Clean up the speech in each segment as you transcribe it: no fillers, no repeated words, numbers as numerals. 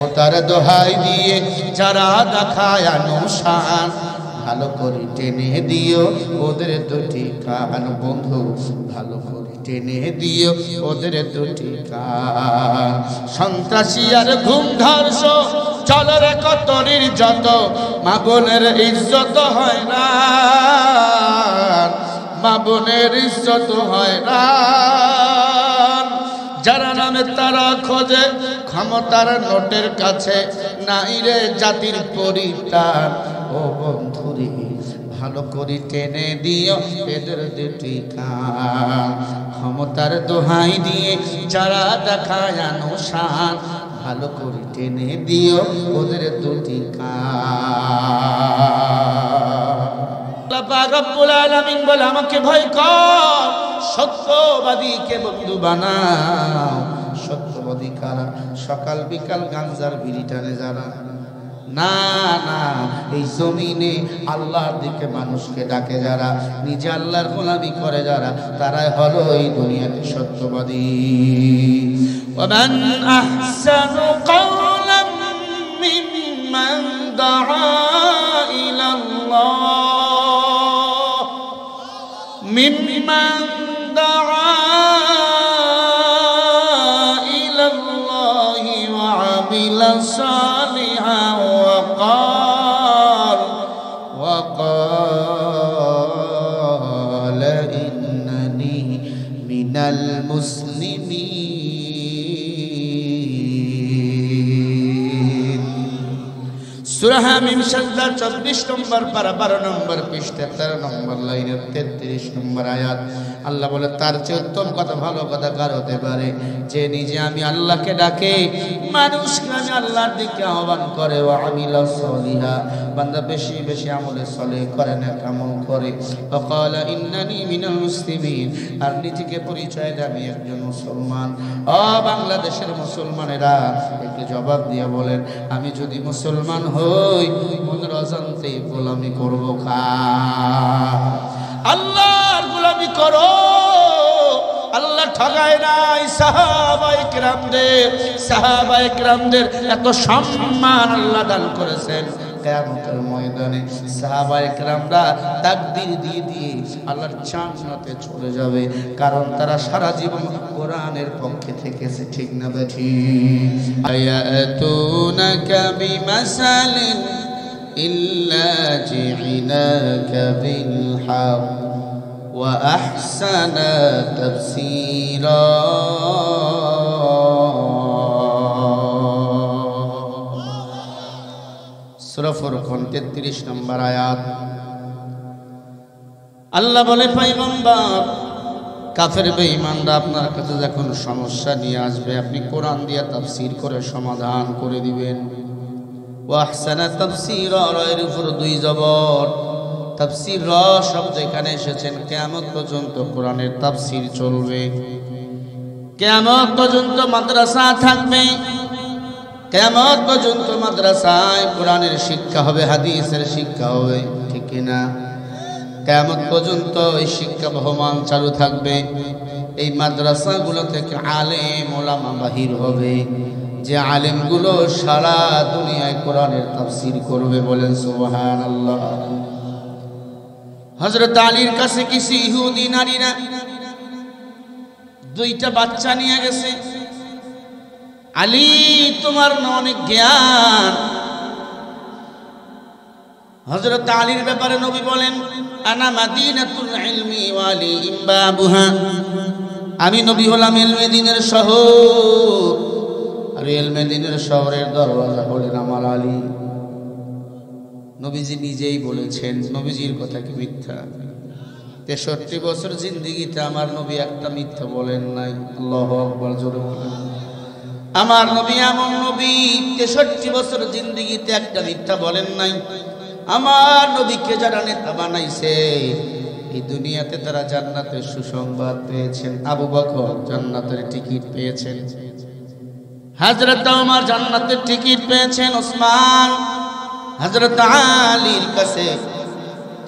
তার দোহাই দিয়ে যারা দেখায় আনুশান ভালো করে টেনে দিও ওদের দুটি কান বন্ধু ভালো করে টেনে দিও ওদের দুটি কান সন্ত্রাসী আর ঘুম ধর্ষ চলে রে কত নির্যত মা বোনের ইজ্জত হয় না মা বোনের ইজ্জত হয় না যারা নামে তারা খোঁজে ক্ষমতার নোটের কাছে নাই রে জাতির পরিত্রাণ ও বন্ধুরে ভালো করে টেনে দিও এদের দুটি কান ক্ষমতার দোহাই দিয়ে যারা দেখায় আনুশান ভালো করে টেনে দিও ওদের দুটি কান আল্লাহ রাব্বুল আলামিন বলে আমাকে ভয় কর সত্যবাদীকে বন্ধু বানাও সত্যবাদী কারা সকাল বিকাল গাঞ্জার বিড়ি টানে যারা না না এই জমিনে আল্লাহর দিকে মানুষকে ডাকে যারা নিজে আল্লাহর গোলামি করে যারা তারাই হলো এই দুনিয়াতে সত্যবাদী ওয়ামান আহসানু কাওলাম মিম্মান দাআ ইলাল্লাহ মিম্মান দাআ ইলাল্লাহি ওয়া আমিলা সালিহান وقال إنني من المسلمين সূরা হামিম সাজদা 24 নম্বর পারা 12 নম্বর পৃষ্ঠা 13 নম্বর লাইনের 33 নম্বর আয়াত আল্লাহ বলে তার চেয়ে উত্তম কথা ভালো কথা কার হতে পারে যে নিজে আমি আল্লাহকে ডাকে মানুষকে আমি আল্লাহর দিকে আহ্বান করে ওয়া আমিলা সলিহা বান্দা বেশি বেশি আমলে সলেহ করে না আমল করে ওয়াকালা ইন্নানি মিনাল মুসলিমিন আর নিজেকে পরিচয় দেয় আমি একজন মুসলমান ও বাংলাদেশের মুসলমানেরা একটু জবাব দিয়ে বলেন আমি যদি মুসলমান হই মনের অজান্তে গোলামি করব আল্লাহর গোলামি করো আল্লাহ ঠগায় নাই সাহাবায়ে কেরামদের এত সম্মান আল্লাহ দান করেছেন কিয়ামতের ময়দানে সাহাবায়ে কেরামরা তাকবীর দিয়ে দিয়ে আল্লাহর জান্নাতে চলে যাবে কারণ তারা সারা জীবন কোরআনের পক্ষে থেকেছে ঠিক না ঠিক আয়াতুনাকা বিমাসালিন ইল্লা জিনাকা বিল হক ওয়া আহসানা তাফসীরা সূরা ফুরকান 33 নম্বর আয়াত আল্লাহ বলে পয়গম্বর কাফের বেঈমানরা আপনার কাছে যখন সমস্যা নিয়ে আসবে আপনি কোরআন দিয়ে তাফসীর করে সমাধান করে দিবেন ওয়া আহসানা তাফসীরা এর উপর দুই জবর তাফসীর র শব্দ এখানে এসেছেন কিয়ামত পর্যন্ত কোরআনের তাফসীর চলবে কিয়ামত পর্যন্ত মাদ্রাসা থাকবে কিয়ামত পর্যন্ত মাদ্রাসায় কোরআনের শিক্ষা হবে হাদিসের শিক্ষা হবে ঠিক কি না কিয়ামত পর্যন্ত এই শিক্ষা বহমান চালু থাকবে এই মাদ্রাসাগুলো থেকে আলেম ওলামা বাহির হবে যে আলেমগুলো সারা দুনিয়ায় কোরআনের তাফসীর করবে বলেন সুবহানাল্লাহ হযরত আলীর কাছে কিছু ইহুদি নারীরা দুইটা বাচ্চা নিয়ে গেছে আলী তোমার অনেক জ্ঞান হযরত আলীর ব্যাপারে নবী বলেন আনা মাদিনাতুল ইলমি ওয়া আলী ইমবাবুহা আমি নবী হলাম ইলমে দ্বীনের শহর আর ইলমে দ্বীনের শহরের দরওয়াজা হলেন আমার আলী নবীজি নিজেই বলেছেন নবীজির কথা কি মিথ্যা 63 বছর জিন্দেগিতে আমার নবী একটা মিথ্যা বলেন নাই আল্লাহু আকবার জোরে বলেন আমার নবী এমন নবী 63 বছর জিন্দেগিতে একটা মিথ্যা বলেন নাই আমার নবীকে যারা নেতা বানাইছে এই দুনিয়াতে তারা জান্নাতের সুসংবাদ পেয়েছেন আবু বকর জান্নাতের টিকিট পেয়েছেন হযরত ওমর জান্নাতের টিকিট পেয়েছেন ওসমান হযরত আলীর কাছে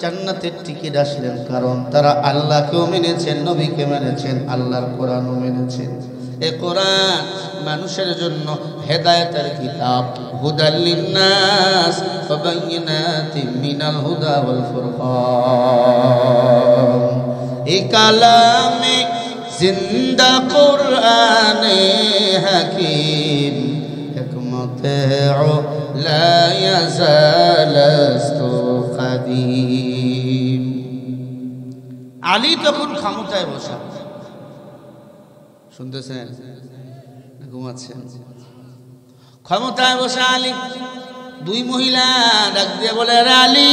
জান্নাতের টিকিট আসলেন কারণ তারা আল্লাহকেও মেনেছেন নবীকে মেনেছেন আল্লাহর কোরআনও মেনেছেন এ কোরআন মানুষের জন্য হেদায়েতের কিতাব, হুদাল লিন্নাস ওয়া বাইয়িনাতিন মিনাল হুদা ওয়াল ফুরকান। এই কালামে জিন্দা কুরআনে হাকিম, হিকমতে লা ইয়াজালাস্তু কাদিম। আলী তখন ক্ষমতায় বসা, শুনতেছেন না ঘুমাচ্ছেন? ক্ষমতায় বসা আলী, দুই মহিলা ডাক দিয়ে বলে, আলী।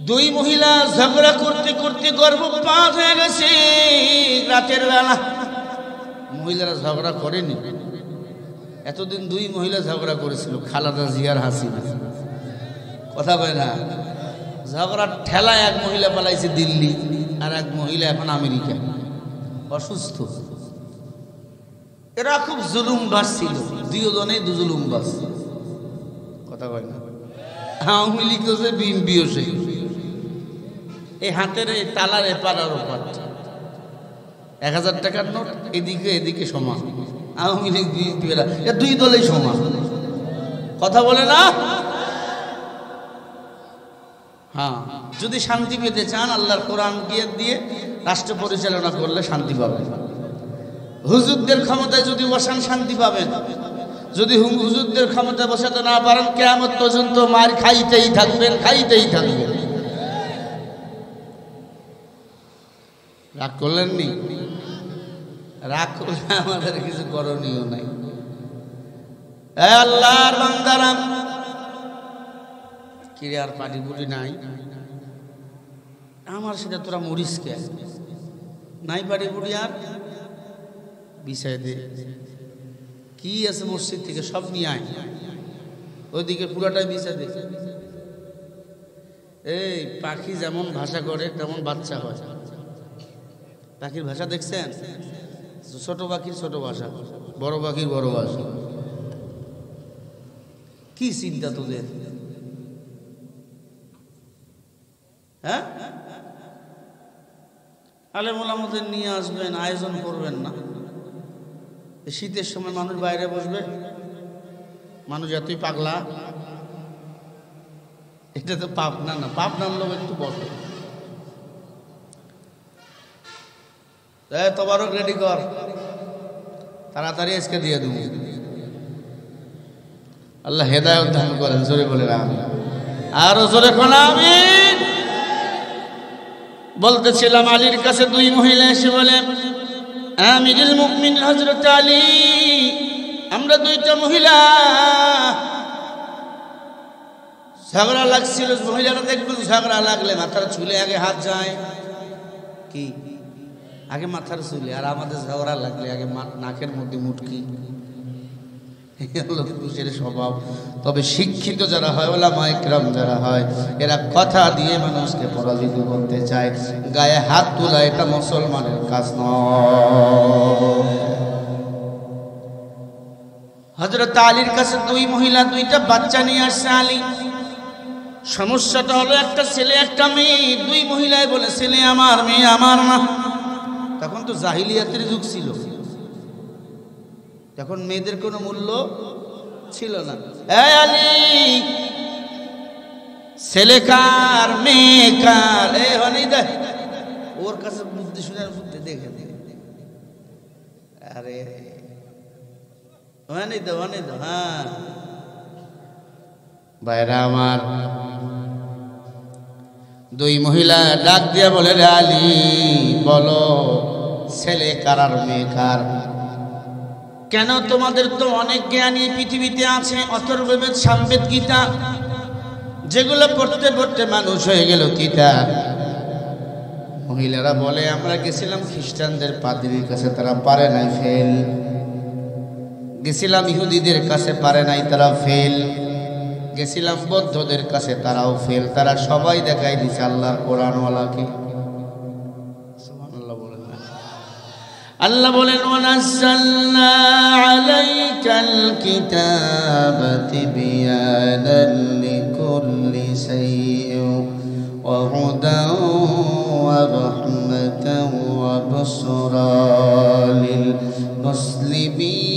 দুই মহিলা ঝগড়া করতে করতে গর্ভপাত হয়ে গেছে রাতের বেলা। মহিলারা ঝগড়া করেনি, এতদিন দুই মহিলা ঝগড়া করেছিল, খালেদা জিয়ার হাসিনা। কথা বলে না, ঝগড়ার ঠেলায় এক মহিলা পালাইছে দিল্লি, আর এক মহিলা এখন আমেরিকা, অসুস্থ। এরা খুব জুলুমবাজ ছিল, দুজনেই জুলুমবাজ। কথা বলে না, আওয়ামী লীগ হচ্ছে, বিএনপি হচ্ছে। এই হাতের এই তালার এপাড়ার ওপার 1000 টাকার নোট এদিকে এদিকে সমান। আওয়ামী লীগ বিএনপি এরা দুই দলেই সমান। কথা বলে না? হ্যাঁ, যদি শান্তি পেতে চান আল্লাহর কোরআন দিয়ে রাষ্ট্র পরিচালনা করলে শান্তি পাবেন। হুজুরদের ক্ষমতায় যদি বসান শান্তি পাবেন। যদি হুজুরদের ক্ষমতায় বসাতে না পারেন, কিয়ামত পর্যন্ত মার খাইতেই থাকবেন, খাইতেই থাকবেন। রাগ করলেন নি? রাগ করলে আমাদের কিছু করণীয় নাই। আল্লাহর বান্দারা, কিরে আর পাটি পুটি নাই? আমার সেটা তোরা মরিস কে? নাই পাটি পুটি আর বিছাই দে। কি আছে মসজিদ থেকে সব নিয়ে আয়, ওইদিকে পুরাটাই বিছাই দে। এই পাখি যেমন ভাষা করে তেমন বাচ্চা হয়। পাখির ভাষা দেখছেন? ছোট পাখির ছোট ভাষা, বড় পাখির বড় ভাষা। কি চিন্তা তোদের? হ্যাঁ, আলেম ওলামাদের নিয়ে আসবেন, আয়োজন করবেন না। শীতের সময় মানুষ বাইরে বসবে, মানুষ এতই পাগলা। এটা তো পাবনা না, পাবনার লোক একটু বসে। তবারক রেডি কর, তাড়াতাড়ি আজকে দিয়ে দেব। আল্লাহ হেদায়েত দান করেন, জোরে বলে আমিন। আরো জোরে কোন আমিন। বলতেছিলাম, আলীর কাছে দুই মহিলা এসে বলে, আমিরুল মুমিনিন হযরত আলী, আমরা দুইটা মহিলা ঝগড়া লাগছিল। মহিলারা দেখবেন ঝগড়া লাগলে মাথার চুলে আগে হাত যায়, কি আগে মাথার চুলে, আর আমাদের ঝগড়া লাগলে আগে নাকের মধ্যে মুটকি। পুরুষের স্বভাব। তবে শিক্ষিত যারা হয়, ওলামায়ে কেরাম যারা হয়, এরা কথা দিয়ে মানুষকে পরাজিত করতে চায়। গায়ে হাত তোলা এটা মুসলমানের কাজ নয়। হযরত আলীর কাছে দুই মহিলা দুইটা বাচ্চা নিয়ে আসছে। আলী, সমস্যাটা হলো একটা ছেলে একটা মেয়ে। দুই মহিলাই বলে, ছেলে আমার, মেয়ে আমার না। তখন তো জাহিলিয়াতের যুগ ছিল, তখন মেয়েদের কোনো মূল্য ছিল না। এই আলী, ছেলে কার মেয়ে কার? এই হনি দে, ওর কাছে বুদ্ধি শুনে বুদ্ধি দেখে। আরে হনি দে, হনি দে। হ্যাঁ ভাইরা আমার, দুই মহিলা ডাক দিয়া বলে, রে আলী, বলো ছেলে কার আর মেয়ে কার? কেন? তোমাদের তো অনেক জ্ঞানী পৃথিবীতে আছে, অথর্ববেদ, সামবেদ, গীতা, যেগুলো পড়তে পড়তে মানুষ হয়ে গেল তিতা। মহিলারা বলে, আমরা গেছিলাম খ্রিস্টানদের পাদ্রীর কাছে, তারা পারে নাই, ফেল। গেছিলাম ইহুদিদের কাছে, পারে নাই, তারা ফেল। গেছিলাম বৌদ্ধদের কাছে, তারাও ফেল। তারা সবাই দেখাই দিছে আল্লাহর কোরআনওয়ালাকে। আল্লাহ বলেন, ওয়ানাজ্জালনা আলাইকাল কিতাবা তিবয়ানান লিকুল্লি শাইইন ওয়া হুদান ওয়া রাহমাতান ওয়া নুসরা লিল মুসলিমিন।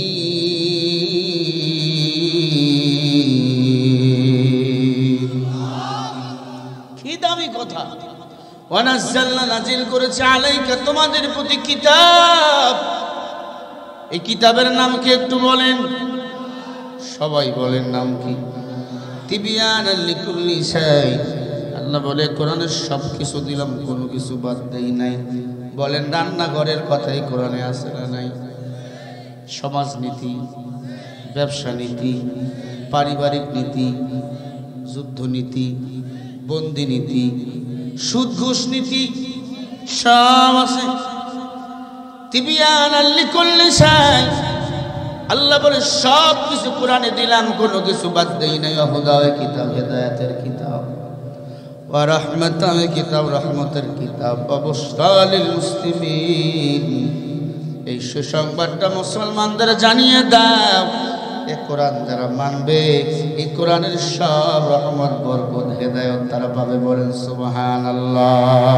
কি দামি কথা! ওয়ানাজ্জালনা, নাজিল করেছে, আলাইকা, তোমাদের প্রতি, কিতাব। এই কিতাবের নাম কি একটু বলেন? সবাই বলেন নাম কি? তিবিয়ানাল লিকুল্লি শাই। আল্লাহ বলে কোরআনের সব কিছু দিলাম, কোনো কিছু বাদ দেই নাই। বলেন রান্নাঘরের কথাই কোরআনে আছে না নাই? সমাজনীতি, ব্যবসা নীতি, পারিবারিক নীতি, যুদ্ধনীতি, বন্দি নীতি, সুদ ঘুষ নীতি, সব আছে। তিবিয়ানাল লিকুল্লি শাই। আল্লাহ বলে সব কিছু কোরআনে দিলাম, কোনো কিছু বাদ দেই নাই। হুদায়ে কিতাব, হেদায়েতের কিতাব। ওয়া রাহমাতাল কিতাব, রহমতের কিতাব। ওয়া লিল মুসলিমিন, এই সুসংবাদটা মুসলমানদের জানিয়ে দাও। এই কোরআন যারা মানবে, এই কোরআনের সব রহমত, বরকত, হেদায়েত তারা পাবে। বলেন সুবহানাল্লাহ।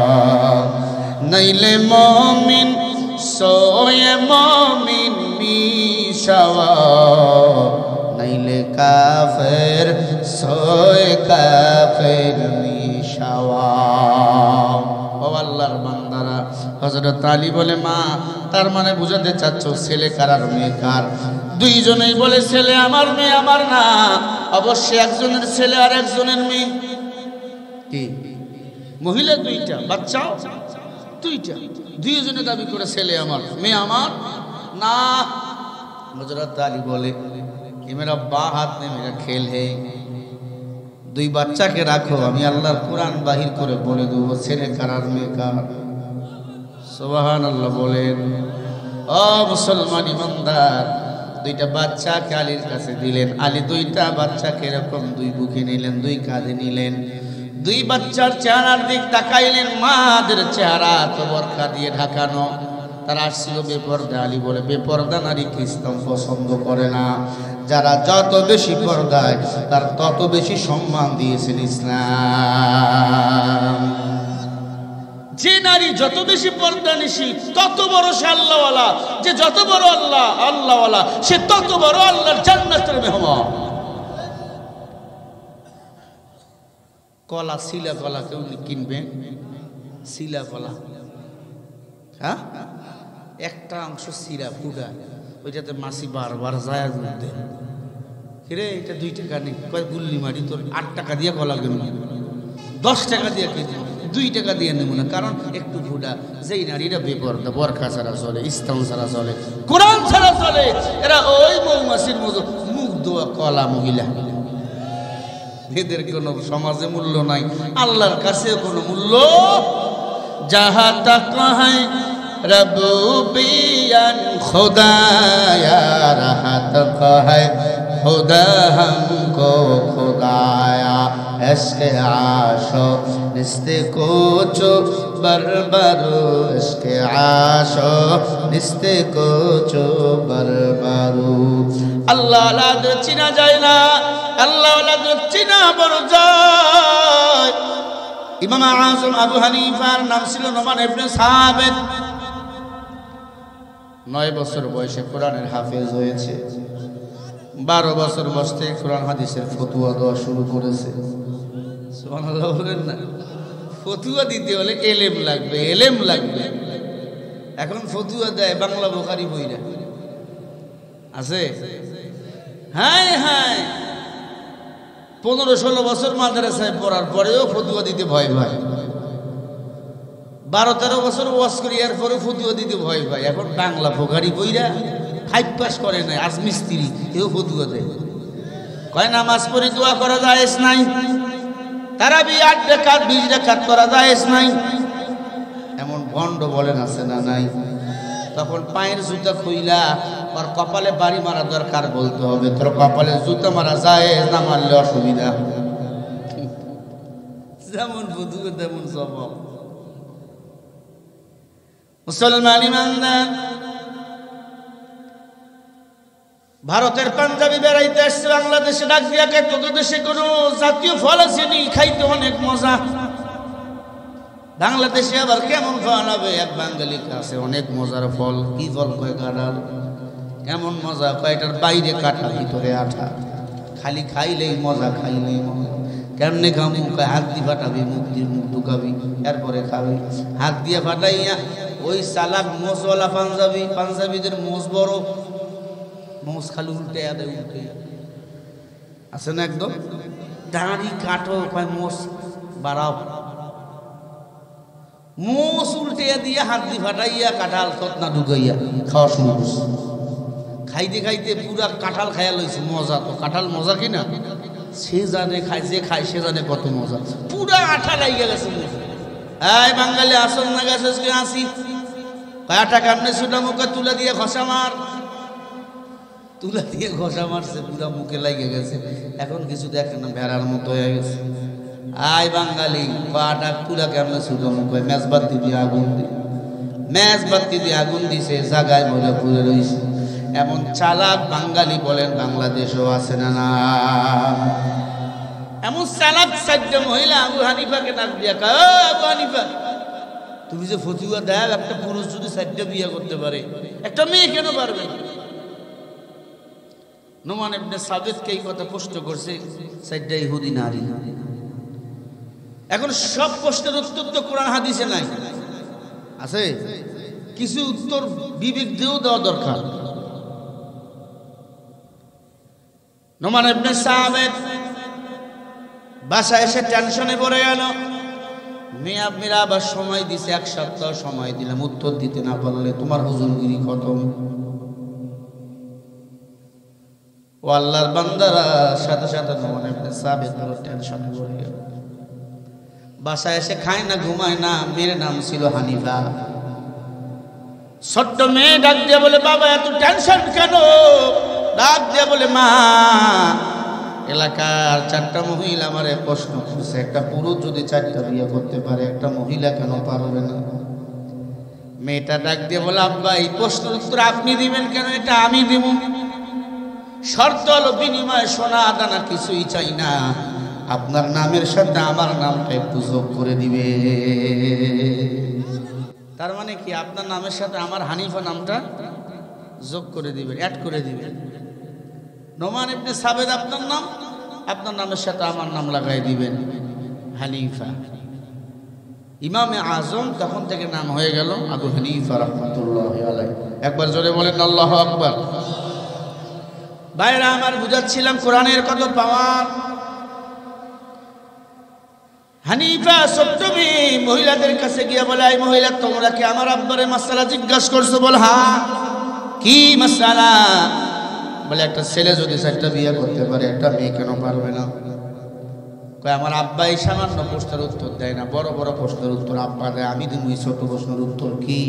নাইলে মুমিন সোয়ে মুমিন মিশাওয়া, নাইলে কাফের সোয়ে কাফের মিশাওয়া। ও আল্লাহর বান্দারা, হযরত আলী বলে, মা, তার মানে বুঝাতে চাচ্ছ ছেলে কার আর মেয়ে কার? দুইজনেই বলে ছেলে আমার, মেয়ে আমার না। অবশ্যই একজনের ছেলে আর একজনের মেয়ে। কি মহিলা দুইটা, বাচ্চাও দুইটা, দুইজনে দাবি করে ছেলে আমার, মেয়ে আমার না। হযরত আলী বলে, ये मेरा बात में मेरा खेल है। দুই বাচ্চাকে রাখো, আমি আল্লাহর কোরআন বাহির করে বলে দেবো ছেলে কার আর মেয়ে কার। সুবহানাল্লাহ বলেন। ও মুসলমান ইমানদার, দুইটা বাচ্চাকে আলীর কাছে দিলেন। আলী দুইটা বাচ্চাকে এরকম দুই বুকে নিলেন, দুই কাঁধে নিলেন। দুই বাচ্চার চেহারার দিক তাকাইলেন, মাদের চেহারা তো বরকা দিয়ে ঢাকানো। তারা আসছিল বেপর্দা। আলী বলে, বেপর্দা নারীকে ইসলাম পছন্দ করে না। যারা যত বেশি পর্দায়, তার তত বেশি সম্মান দিয়েছেন ইসলাম। যে নারী যত বেশি পর্দা নিশি, তত বড় সে আল্লাহওয়ালা। যে যত বড় আল্লাহওয়ালা, সে তত বড় আল্লাহর জান্নাতের মেহমান। কলা, শিলা কলা কেউ কিনবেন? শিলা কলা, হ্যাঁ, একটা অংশ শিরা ফুটা, ওইটাতে মাসি বারবার যায় ঘুরতে। কিরে, এটা 2 টাকা নেই। কয় গুল্লি মারি, তোর 8 টাকা দিয়ে কলা কিনবো, 10 টাকা দিয়ে কিনবো, 2 টাকা দিয়ে নেবো না। কারণ একটু ফুটা। যেই নারীরা বেপরদা, বরখা ছাড়া চলে, ইসলাম ছাড়া চলে, কোরআন ছাড়া চলে, এরা ওই মৌমাছির মতো মুখ দোয়া কলা মহিলা। এদের কোনো সমাজে মূল্য নাই, আল্লাহর কাছে কোনো মূল্য। যাহা তাকা হয় रबूबियन खुदाया, रहत है खुदा हमको खुदाया। इसके आशो निस्ते कोचो बरबरो, इसके आशो निस्ते कोचो बरबरो। अल्लाह लादर चिना जाए ना, अल्लाह लादर चिना बड़ जाए। इमाम आज़म আবু হানিফার নাম ছিল নোমান ইবনে সাবিত। 9 বছর বয়সে কোরআনের হাফেজ হয়েছে। 12 বছর বয়সে কোরআন হাদিসের ফতোয়া দেওয়া শুরু করেছে। সুবহানাল্লাহ বলেন না? ফতোয়া দিতে হলে এলেম লাগবে, এলেম লাগবে। এখন ফতোয়া দেয় বাংলা বুখারী বইরা আছে। হায় হায়, 15-16 বছর মাদ্রাসায় পড়ার পরেও ফতোয়া দিতে ভয় পায়। 12-13 বছর ওয়াজ করি, এর পরে ফতোয়া দিতে ভয় পায়। এখন বাংলা বুখারী বইরা 5 পাস করে নাই, আজমিস্ত্রি, এও ফতোয়া দেয়। কয় নামাজ পড়ে দোয়া করা জায়েজ নাই, তারাবি 8 রাকাত 20 রাকাত করা জায়েজ নাই। এমন ভণ্ড বলেন আছে না নাই? তখন পায়ের জুতা খুইলা আর কপালে বাড়ি মারা দরকার বলতে হবে। তোর কপালে জুতা মারা যায় না, মারলে অসুবিধা। যেমন বুধু তেমন স্বভাব। মুসলমান ইমানদার, ভারতের পাঞ্জাবি বেড়াইতে আসছে বাংলাদেশে, ডাক দিয়াকে তোদের দেশে কোনো জাতীয় ফল আছে নি, খাইতে অনেক মজা। বাংলাদেশে আবার কেমন ফল হবে? এক বাঙালির কাছে অনেক মজার ফল। কি ফল কয়? কাঁঠাল। এমন মজা কয় এটার বাইরে কাটা ভিতরে আঠা, খালি খাইলেই মজা, খাইলেই মজা। কেমনে খামু? কয় হাত দিয়ে ফাটাবি, মুখ দিয়ে মুখ ঢুকাবি, এরপরে খাবি। হাত দিয়ে ফাটাইয়া ওই চালাক মোচওয়ালা পাঞ্জাবিদের মোচ বড়, মোচ খালি উল্টে দেয়, উল্টে আছে না একদম। দাঁড়ি কাটো, কয় মোচ বাড়াও, মোচ উল্টে দিয়ে হাত দিয়ে ফাটাইয়া কাঁঠাল তৎনা ঢুকাইয়া খাওয়া শুরু করছে। খাইতে খাইতে পুরা কাঁঠাল খাইয়া লইছে। মজা তো, কাঁঠাল মজা কিনা সে জানে, খায় যে খায় সে জানে কত মজা। পুরা আঠা লাগিয়ে গেছে। এই বাঙালি আসল না গেছে আসি, আটা কামনে সুটা মুখে তুলে দিয়ে ঘষা মার, তুলা দিয়ে ঘষা মারছে, পুরা মুখে লাগিয়ে গেছে। এখন কিছু দেখে না, ভেড়ার মতো হয়ে গেছে। আয় বাঙালি পাটা পুরা কেমনে সুটা মুখে মেজবাতি দিয়ে আগুন দিয়ে, মেজবাতি দিয়ে আগুন দিছে, জাগায় বলে পুরে রয়েছে। এমন চালাক বাঙালি বলেন বাংলাদেশও আছে না? না, এমন চালাক চারটা মহিলা আবু হানিফাকে ডাক দিয়া কয়, আবু হানিফা তুমি যে ফতুয়া দেয়, একটা পুরুষ যদি চারটা বিয়ে করতে পারে, একটা মেয়ে কেন পারবে? নোমান ইবনে সাবিতকে এই কথা প্রশ্ন করছে চারটা ইহুদি নারী। এখন সব প্রশ্নের উত্তর তো কোরআন হাদিসে নাই, আছে কিছু উত্তর বিবেক দিয়েও দেওয়া দরকার। নোমান ইবনে সাবিত বাসায় এসে টেনশনে পড়ে গেল। মেয়েরা আবার সময় দিছে, 1 সপ্তাহ সময় দিলাম, উত্তর দিতে না পারলে তোমার হুজুরগিরি খতম। ও আল্লাহর বান্দারা, সাথে সাথে নোমান ইবনে সাবিত বড় টেনশনে পড়ে গেল। বাসায় এসে খায় না, ঘুমায় না। মেয়ের নাম ছিল হানিফা। ছোট্ট মেয়ে ডাক দিয়ে বলে, বাবা এত টেনশন কেন? ডাক দিয়ে বলে, মা এলাকার 4টা মহিলা আমারে প্রশ্ন করছে, একটা পুরুষ যদি 4টা বিয়ে করতে পারে, একটা মহিলা কেন পারবে না? মেয়েটা ডাক দিয়ে বলে, আব্বা এই প্রশ্নের উত্তর আপনি দিবেন কেন? এটা আমি দিব। শর্ত হলো বিনিময়ে সোনা দানা কিছুই চাই না, আপনার নামের সাথে আমার নামটা একটু যোগ করে দিবে। তার মানে কি? আপনার নামের সাথে আমার হানিফা নামটা যোগ করে দিবেন, অ্যাড করে দিবেন। নোমান ইবনে সাবিত আপনার নাম, আপনার নামের সাথে আমার নাম লাগাই দিবেন, হানিফা। ইমামে আজম তখন থেকে নাম হয়ে গেল আবু হানিফা রাহমাতুল্লাহি আলাইহি। একবার জোরে বলেন আল্লাহু আকবার। ভাইরা আমার, বুঝাচ্ছিলাম কোরআনের কত পাওয়ার। হানিফা ছোট্ট মেয়ে মহিলাদের কাছে গিয়ে বলে, এই মহিলা তোমরা কি আমার আব্বারে মাসআলা জিজ্ঞাসা করছো? বলে হ্যাঁ। কি মাসআলা? বলে একটা ছেলে যদি 4টা বিয়ে করতে পারে, একটা মেয়ে কেন পারবে না? কয় আমার আব্বা এই সামান্য প্রশ্নের উত্তর দেয় না, বড় বড় প্রশ্নের উত্তর আব্বা দেয়, আমি তুমি ছোট প্রশ্নের উত্তর কি?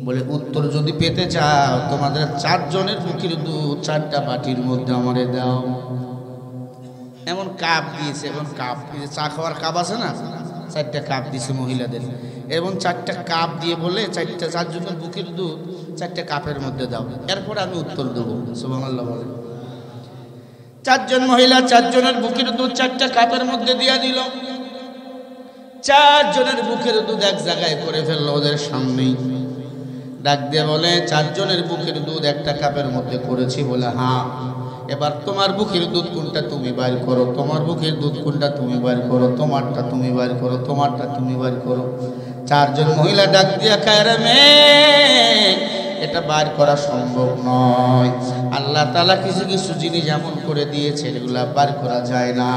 বলে উত্তর যদি পেতে চাও, তোমাদের 4 জনের মুখের দুধ 4টা বাটির মধ্যে আমারে দাও। এমন কাপ দিয়েছে, এমন কাপ, চা খাওয়ার কাপ আছে না, 4টা কাপ দিয়েছে মহিলাদের। এবং 4টা কাপ দিয়ে বলে 4 জনের বুকের দুধ 4টা কাপের মধ্যে দাও, এরপর আমি উত্তর দেবো। সুবহানাল্লাহ বলে। 4 জন মহিলা 4 জনের বুকের দুধ 4টা কাপের মধ্যে দিয়ে দিল। 4 জনের বুকের দুধ এক জায়গায় করে ফেললো ওদের সামনেই। ডাক দিয়ে বলে, 4 জনের বুকের দুধ একটা কাপের মধ্যে করেছি। বলে হ্যাঁ। এবার তোমার বুকের দুধ কোনটা তুমি বাইর করো, তোমার বুকের দুধ কোনটা তুমি বাইর করো, তোমারটা তুমি বাইর করো, তোমারটা তুমি বাইর করো। 4 জন মহিলা ডাক দিয়া কয়, রে মেয়ে এটা বাইর করা সম্ভব নয়। আল্লাহ তাআলা কিছু কিছু জিনিস এমন করে দিয়েছে এগুলা বাইর করা যায় না,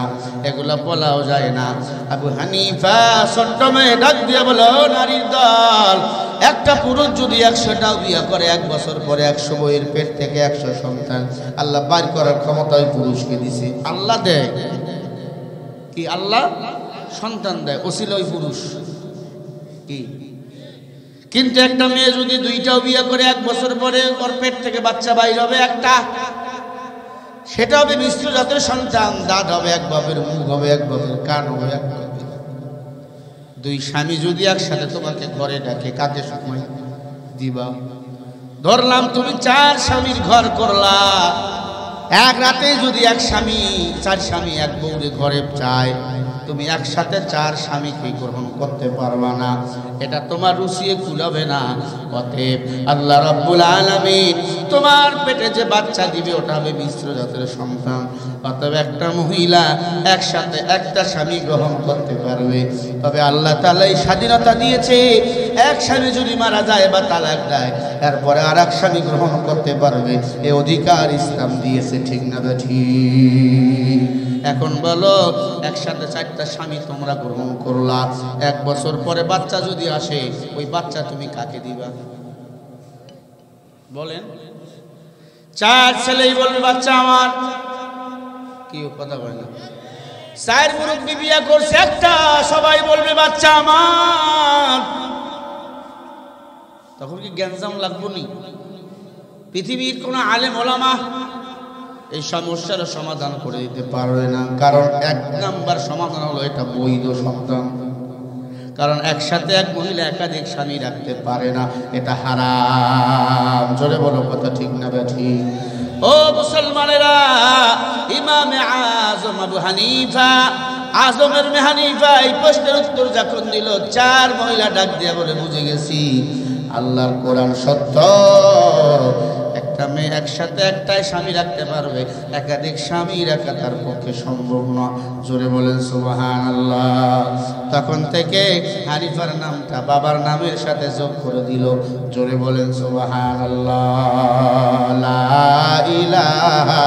এগুলা বলাও যায় না। আবু হানিফা ছোট্ট মেয়ে ডাক দিয়া বলো, নারীর দল, একটা পুরুষ যদি 100টাও বিয়ে করে, 1 বছর পরে 100 বইয়ের পেট থেকে 100 সন্তান আল্লাহ বাইর করার ক্ষমতা ওই পুরুষকে দিছে। আল্লাহ দেয় কি? আল্লাহ সন্তান দেয়, ওসিলা ওই পুরুষ কি? কিন্তু একটা মেয়ে যদি 2টাও বিয়ে করে, 1 বছর পরে ওর পেট থেকে বাচ্চা বাইর হবে একটা, সেটা হবে মিশ্র জাতের সন্তান। দাঁত হবে এক বাপের, মুখ হবে এক বাপের, কান হবে এক বাপের। 2 স্বামী যদি একসাথে তোমাকে ঘরে ডাকে, কাকে সময় দিবা? ধরলাম তুমি 4 স্বামীর ঘর করলা, এক রাতে যদি 1 স্বামী 4 স্বামী 1 বউরে ঘরে চায়, তো তুমি একসাথে 4 স্বামীকে গ্রহণ করতে পারবা না, এটা তোমার রুচিয়ে কুলাবে না। অতএব আল্লাহ রাব্বুল আলামিন তোমার পেটে যে বাচ্চা দিবে ওটা হবে মিশ্র জাতের সন্তান। অতএব একটা মহিলা একসাথে একটা স্বামী গ্রহণ করতে পারবে। তবে আল্লাহ তাআলা এই স্বাধীনতা দিয়েছে, এক স্বামী যদি মারা যায় বা তালাক দেয় এরপরে আর এক স্বামী গ্রহণ করতে পারবে, এই অধিকার ইসলাম দিয়েছে। ঠিক না ঠিক? এখন বলো, একসাথে 4টা স্বামী তোমরা গ্রহণ করলা, 1 বছর পরে বাচ্চা যদি আসে, ওই বাচ্চা তুমি কাকে দিবা? বলেন। 4 ছেলেই বলবে বাচ্চা আমার। কি কথা বলে না? 4 মুরব্বি বিয়া করছে একটা, সবাই বলবে বাচ্চা আমার। তখন কি গ্যাঞ্জাম লাগবো নি? পৃথিবীর কোন আলেম ওলামা এই সমস্যার সমাধান করে দিতে পারবে না। কারণ 1 নাম্বার সমাধান হলো এটা বৈধ সন্তান। কারণ একসাথে এক মহিলা একাধিক স্বামী রাখতে পারে না, এটা হারাম। জোরে বলো কথা ঠিক না ঠিক? ও মুসলমানেরা, ইমামে আজম আবু হানিফা, আজমের হানিফা এই প্রশ্নের উত্তর যখন দিল, 4 মহিলা ডাক দিয়ে বলে বুঝে গেছি আল্লাহর কোরআন সত্য। একটা মেয়ে একসাথে একটাই স্বামী রাখতে পারবে, একাধিক স্বামী রাখা তার পক্ষে সম্ভব না। জোরে বলেন সুবহানাল্লাহ। তখন থেকে হানিফার নামটা বাবার নামের সাথে যোগ করে দিল। জোরে বলেন সুবহানাল্লাহ। লা ইলাহা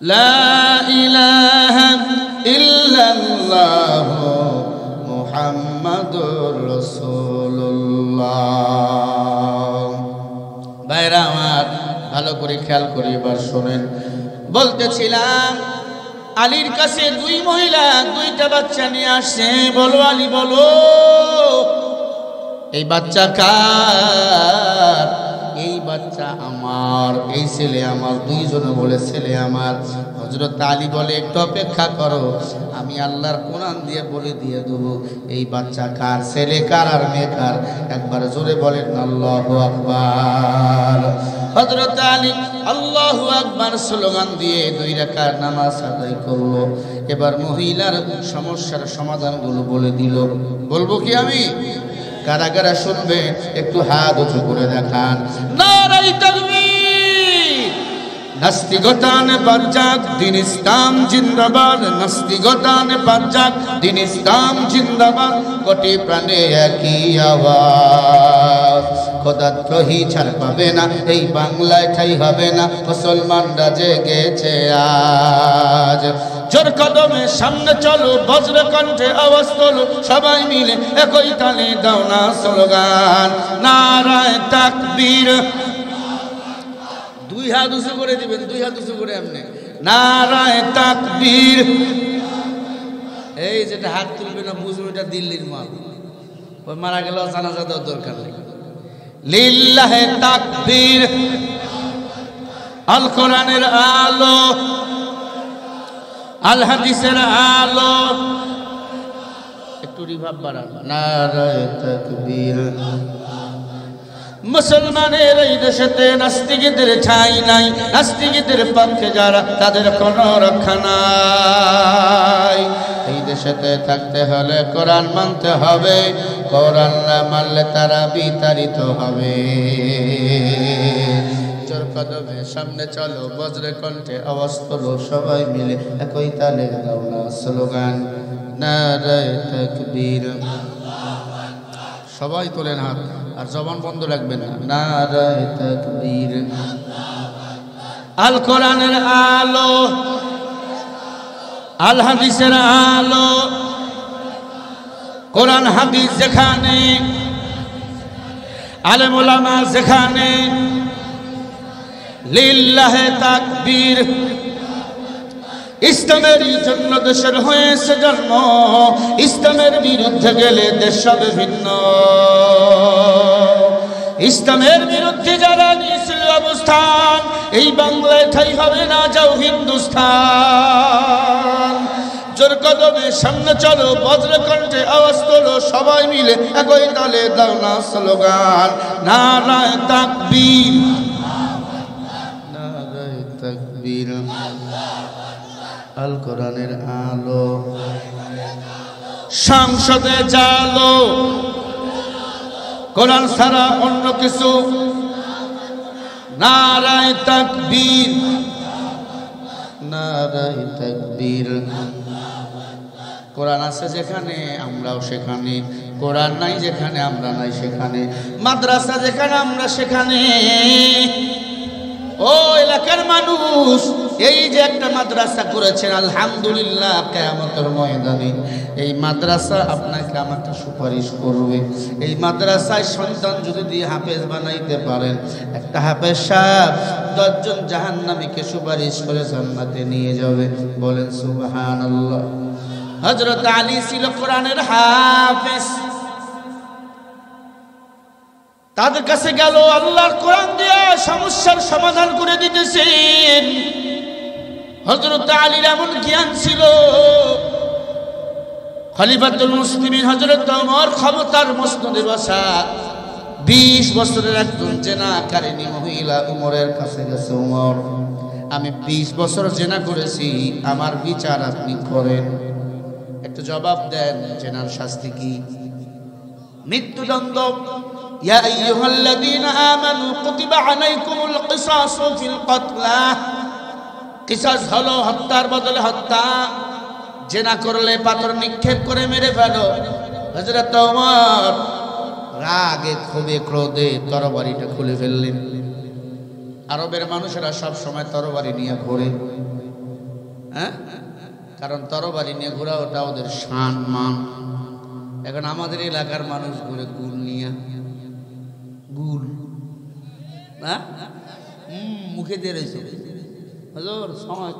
লা ইলাহা ইল্লাল্লাহ মুহাম্মাদুর রাসূলুল্লাহ। ভাইরা আমার, ভালো করে খেয়াল করে এবার শোনেন। বলতেছিলাম আলীর কাছে 2 মহিলা 2টা বাচ্চা নিয়ে আসছে। বলো আলী, বলো এই বাচ্চা কার? এই বাচ্চা আমার, এই ছেলে আমার। 2 জনে বলে ছেলে আমার। হযরত আলী বলে একটু অপেক্ষা করো, আমি আল্লাহর কোরআন দিয়ে বলে দিয়ে দেবো এই বাচ্চা কার, ছেলে কার আর মেয়ে কার। একবার জোরে বলেন আল্লাহু আকবার। হযরত আলী আল্লাহু আকবার স্লোগান দিয়ে 2 রাকাত নামাজ আদায় করলো। এবার মহিলার সমস্যার সমাধানগুলো বলে দিল। বলবো কি আমি? কারা কারা শুনবে একটু হাত উঁচু করে দেখান। নারায়ে তাকবীর। নাস্তিকতানে বাজ্জাক, দিন ইসলাম জিন্দাবাদ। নাস্তিকতানে বাজ্জাক, দিন ইসলাম জিন্দাবাদ। কোটি প্রাণে একই আওয়াজ, খোদাদ্রোহী ছাড় পাবে না, এই বাংলায় ঠাই হবে না। মুসলমানরা জেগেছে আজ। জোর কদমে সামনে চলো, বজ্র কণ্ঠে আওয়াজ তোলো, সবাই মিলে একই তালে দাও না স্লোগান। নারায়ে তাকবীর। 2 হাত উঁচু করে দিবেন, 2 হাত উঁচু করে এমনি। নারায়ে তাকবীর। এই যেটা হাত তুলবে না বুঝুন এটা দিল্লির মাল, ওই মারা গেল জানাজা দেওয়ার দরকার নেই। লিল্লাহে তাকবীর। আল কোরআনের আলো, আল হাদিসের আলো। একটু রিভাব বাড়ান। নারায়ে তাকবীর। মুসলমানের এই দেশেতে নাস্তিকদের ঠাঁই নাই, নাস্তিকদের পক্ষে যারা তাদের কোনো রক্ষা নাই। এই দেশেতে থাকতে হলে কোরআন মানতে হবে, কোরআন না মানলে তারা বিতাড়িত হবে। জোর কদমে সামনে চলো, বজ্রে কণ্ঠে আওয়াজ তোলো, সবাই মিলে একই তালে দাও না স্লোগান। নারায়ে তাকবীর। সবাই তোলেন হাত, আর জবান বন্ধ রাখবেন না। নারায়ে তাকবীর। আল কোরআনের আলো, আল হাদিসের আলো। কোরআন হাদিস যেখানে, আলেম ওলামা যেখানে, লিল্লাহে তাকবীর। ইসলামের জন্য দেশের হয়েছে জন্ম, ইসলামের বিরুদ্ধে গেলে দেশ সব ভিন্ন। ইসলামের বিরুদ্ধে যারা নিয়েছিল অবস্থান, এই বাংলায় ঠাই হবে না, যাও হিন্দুস্তান। জোর কদমে সামনে চলো, বজ্র কণ্ঠে আওয়াজ তোলো, সবাই মিলে একই তালে দাও না স্লোগান। নারায়ে তাকবীর। তাকবীর। আল কোরআনের আলো সংসদে জালো, কোরআন ছাড়া অন্য কিছু। নারায়ে তাকবীর, নারায়ে তাকবীর। কোরআন আছে যেখানে আমরাও সেখানে, কোরআন নাই যেখানে আমরা নাই সেখানে, মাদ্রাসা যেখানে আমরা সেখানে। ও এলাকার মানুষ, এই যে একটা মাদ্রাসা করেছেন আলহামদুলিল্লাহ, কিয়ামতের ময়দানে এই মাদ্রাসা আপনাকে আমাকে সুপারিশ করবে। এই মাদ্রাসায় সন্তান যদি দিয়ে হাফেজ বানাইতে পারেন, একটা হাফেজ সাহেব 10 জন জাহান্নামীকে সুপারিশ করে জান্নাতে নিয়ে যাবে। বলেন সুবহানাল্লাহ। হযরত আলী ছিল কোরআনের হাফেজ। তাদের কাছে গেল, আল্লাহর কোরআন দিয়ে সমস্যার সমাধান করে দিতেছেন। হযরত আলীর এমন জ্ঞান ছিল, খলিফাতুল মুসলিমিন হযরত ওমর ক্ষমতার মসনদে বসা 20 বছরের একজন জেনাকারিনী মহিলা ওমরের কাছে গেছে, ওমর আমি 20 বছর জেনা করেছি, আমার বিচার আপনি করেন। একটু জবাব দেন, জেনার শাস্তি কি? মৃত্যুদণ্ড। ইয়া আইয়ুহাল্লাযীনা আমানু কুতিবা আলাইকুমুল কিসাসু ফিল কতলা। কিসাস হলো হত্যার বদলে হত্যা। জেনা করলে পাথর নিক্ষেপ করে মেরে ফেলো। হযরত ওমর রাগে ক্ষোভে ক্রোধে তরবারিটা খুলে ফেললেন। আরবের মানুষেরা সব সময় তরবারি নিয়ে ঘোরে, হ্যাঁ, কারণ তরবারি নিয়ে ঘোরা ওটা ওদের শান মান। এখন আমাদের এলাকার মানুষ ঘুরে গুল নিয়ে, গুল হ্যাঁ মুখে দিয়ে রয়েছে, হুজুর সময়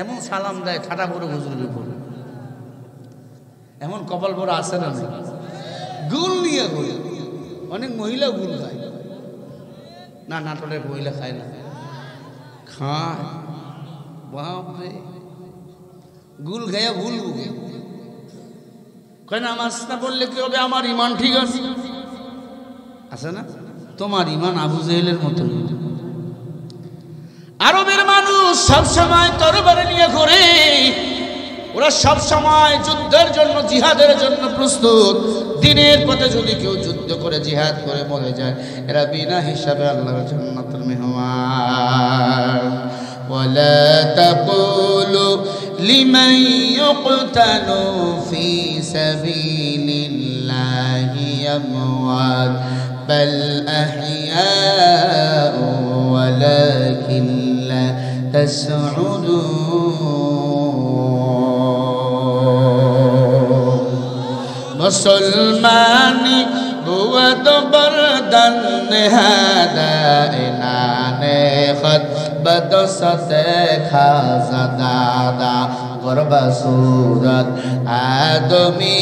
এমন সালাম দেয় ঠাটা পরে হুজুরের উপরে, এমন কপাল পরে আসে না, গুল নিয়ে ঘুরে। অনেক মহিলা গুল খায় না, নাটোরের মহিলা খায় না, খায় বাপরে, গুল খাইয়া ভুল বুকে কয় নামাজ না পড়লে কি হবে, আমার ইমান ঠিক আছে। আছে না, তোমার ইমান আবু জেহেলের মতো। আরবের মানুষ সবসময় তরবারি নিয়ে ঘোরে, ওরা সবসময় যুদ্ধের জন্য জিহাদের জন্য প্রস্তুত। দিনের পথে যদি কেউ যুদ্ধ করে জিহাদ করে মরে যায়, এরা বিনা হিসাবে আল্লাহর জান্নাতের মেহমান। ওয়ালা তাকুলু লিমান ইউকতালু ফি সাবিলিল্লাহি আমওয়াত বাল আহইয়াউ ওয়ালাকিন লা তাশউরুন। মুসলমানি বুয়াত বরদান হাদাইনানে খত বদসতে খাজাদাদা গরবা সুরত আদমি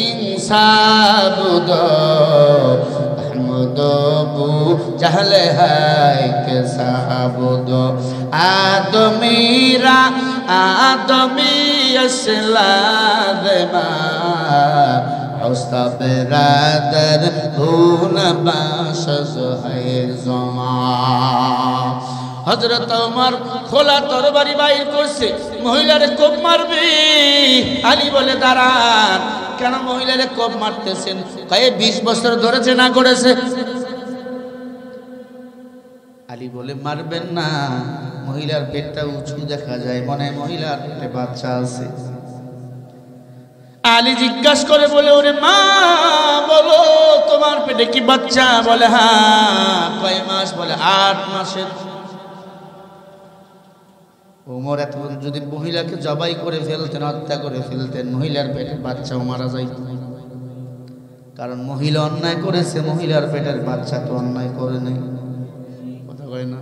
ইনসাবুদ আহমদ বু জাহলে হায় কে সাবুদ আদমিরা আদমি আসলাদমা উস্তাদ রাদর হুন বাশজ হয় জমা। হযরত ওমর খোলা তরবারি বাইর করছে, মহিলারে কোপ মারবে। আলী বলে দাঁড়ান, কেন মহিলারে কোপ মারতেছেন? কয়ে 20 বছর ধরেছে না করেছে। আলী বলে মারবেন না, মহিলার পেটটা উঁচু দেখা যায়, মনে মহিলার পেটে বাচ্চা আছে। আলী জিজ্ঞাসা করে বলে, ওরে মা বলো তোমার পেটে কি বাচ্চা? বলে হ্যাঁ। কয় মাস? বলে 8 মাসের। ওমর এতক্ষণ যদি মহিলাকে জবাই করে ফেলতেন, হত্যা করে ফেলতেন, মহিলার পেটের বাচ্চাও মারা যাইত, কারণ মহিলা অন্যায় করেছে, মহিলার পেটের বাচ্চা তো অন্যায় করে নাই। কথা কয় না?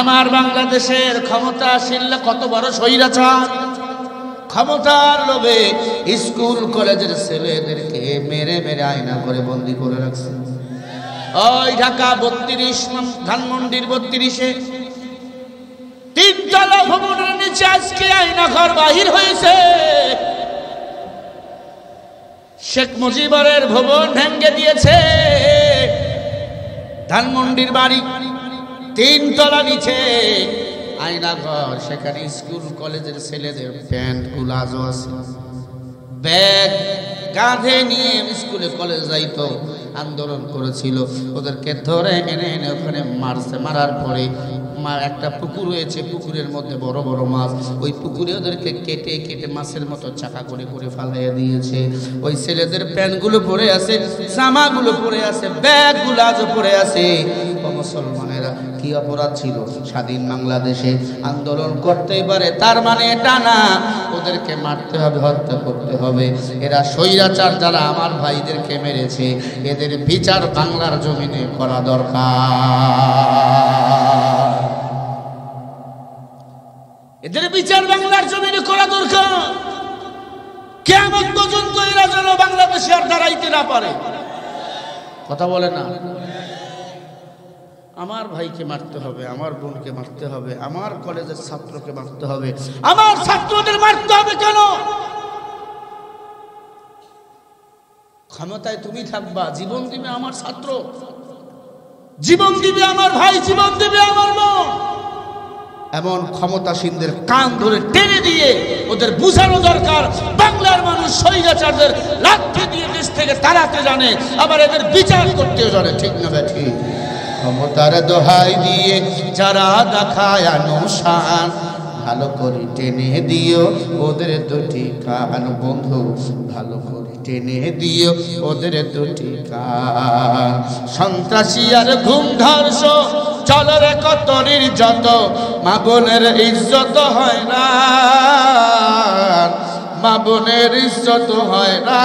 আমার বাংলাদেশের ক্ষমতাশীল কত বড় স্বৈরাচার, ক্ষমতার লোভে স্কুল কলেজের ছেলেদেরকে মেরে মেরে আয়না করে বন্দি করে রাখছে। ওই ঢাকা 32 ধানমন্ডির 32-এ 3 তলা ভবনের নিচে আজকে আয়না ঘর বাহির হয়েছে। শেখ মুজিবরের ভবন ভেঙে দিয়েছে, ধানমন্ডির বাড়ি তিনতলা নিচে আয়নাঘর, সেখানে স্কুল কলেজের ছেলেদের প্যান্ট গুলো আজও আছে। ব্যাগ কাঁধে নিয়ে স্কুলে কলেজ যাইতো, আন্দোলন করেছিল, ওদেরকে ধরে এনে এনে ওখানে মারছে। মারার পরে একটা পুকুর হয়েছে, পুকুরের মধ্যে বড় বড় মাছ, ওই পুকুরে ওদেরকে কেটে কেটে মাছের মতো চাকা করে করে ফালাইয়া দিয়েছে। ওই ছেলেদের প্যান্টগুলো পরে আছে, জামাগুলো পরে আছে, ব্যাগগুলো আজও পরে আছে। মুসলমানেরা কি অপরাধ ছিল স্বাধীন বাংলাদেশে আন্দোলন করতেই পারে, তার মানে এটা না ওদেরকে মারতে হবে, হত্যা করতে হবে। এরা স্বৈরাচার যারা আমার ভাইদেরকে মেরেছে, এদের বিচার বাংলার জমিনে করা দরকার। এদের বিচার বাংলার জমিনে করা দরকার। কিয়ামত পর্যন্ত এরা যেন বাংলাদেশে আর দাঁড়াইতে না পারে। কথা বলে না, আমার ভাইকে মারতে হবে, আমার বোনকে মারতে হবে, আমার কলেজের ছাত্রকে মারতে হবে, আমার ছাত্রদের মারতে হবে। কেন? ক্ষমতায় তুমি থাকবা, জীবন দিবে আমার ছাত্র, জীবন দিবে আমার ভাই, জীবন দিবে আমার বোন। এমন ক্ষমতাসীনদের কান ধরে টেনে দিয়ে ওদের বুঝানো দরকার, বাংলার মানুষ স্বৈরাচারদের লাঠি দিয়ে দেশ থেকে তাড়াতে জানে, আবার এদের বিচার করতেও জানে। ঠিক না বেঠি? ক্ষমতার দোহাই দিয়ে যারা দেখায় আনুশান, ভালো করে টেনে দিও ওদের দুটি কান। বন্ধু, ভালো করে টেনে দিও ওদের দুটি কান। সন্ত্রাসী আর ঘুম ধর্ষ চলো রে কত নির্যত, মা বোনের ইজ্জত হয় না, মা বোনের ইজ্জত হয় না।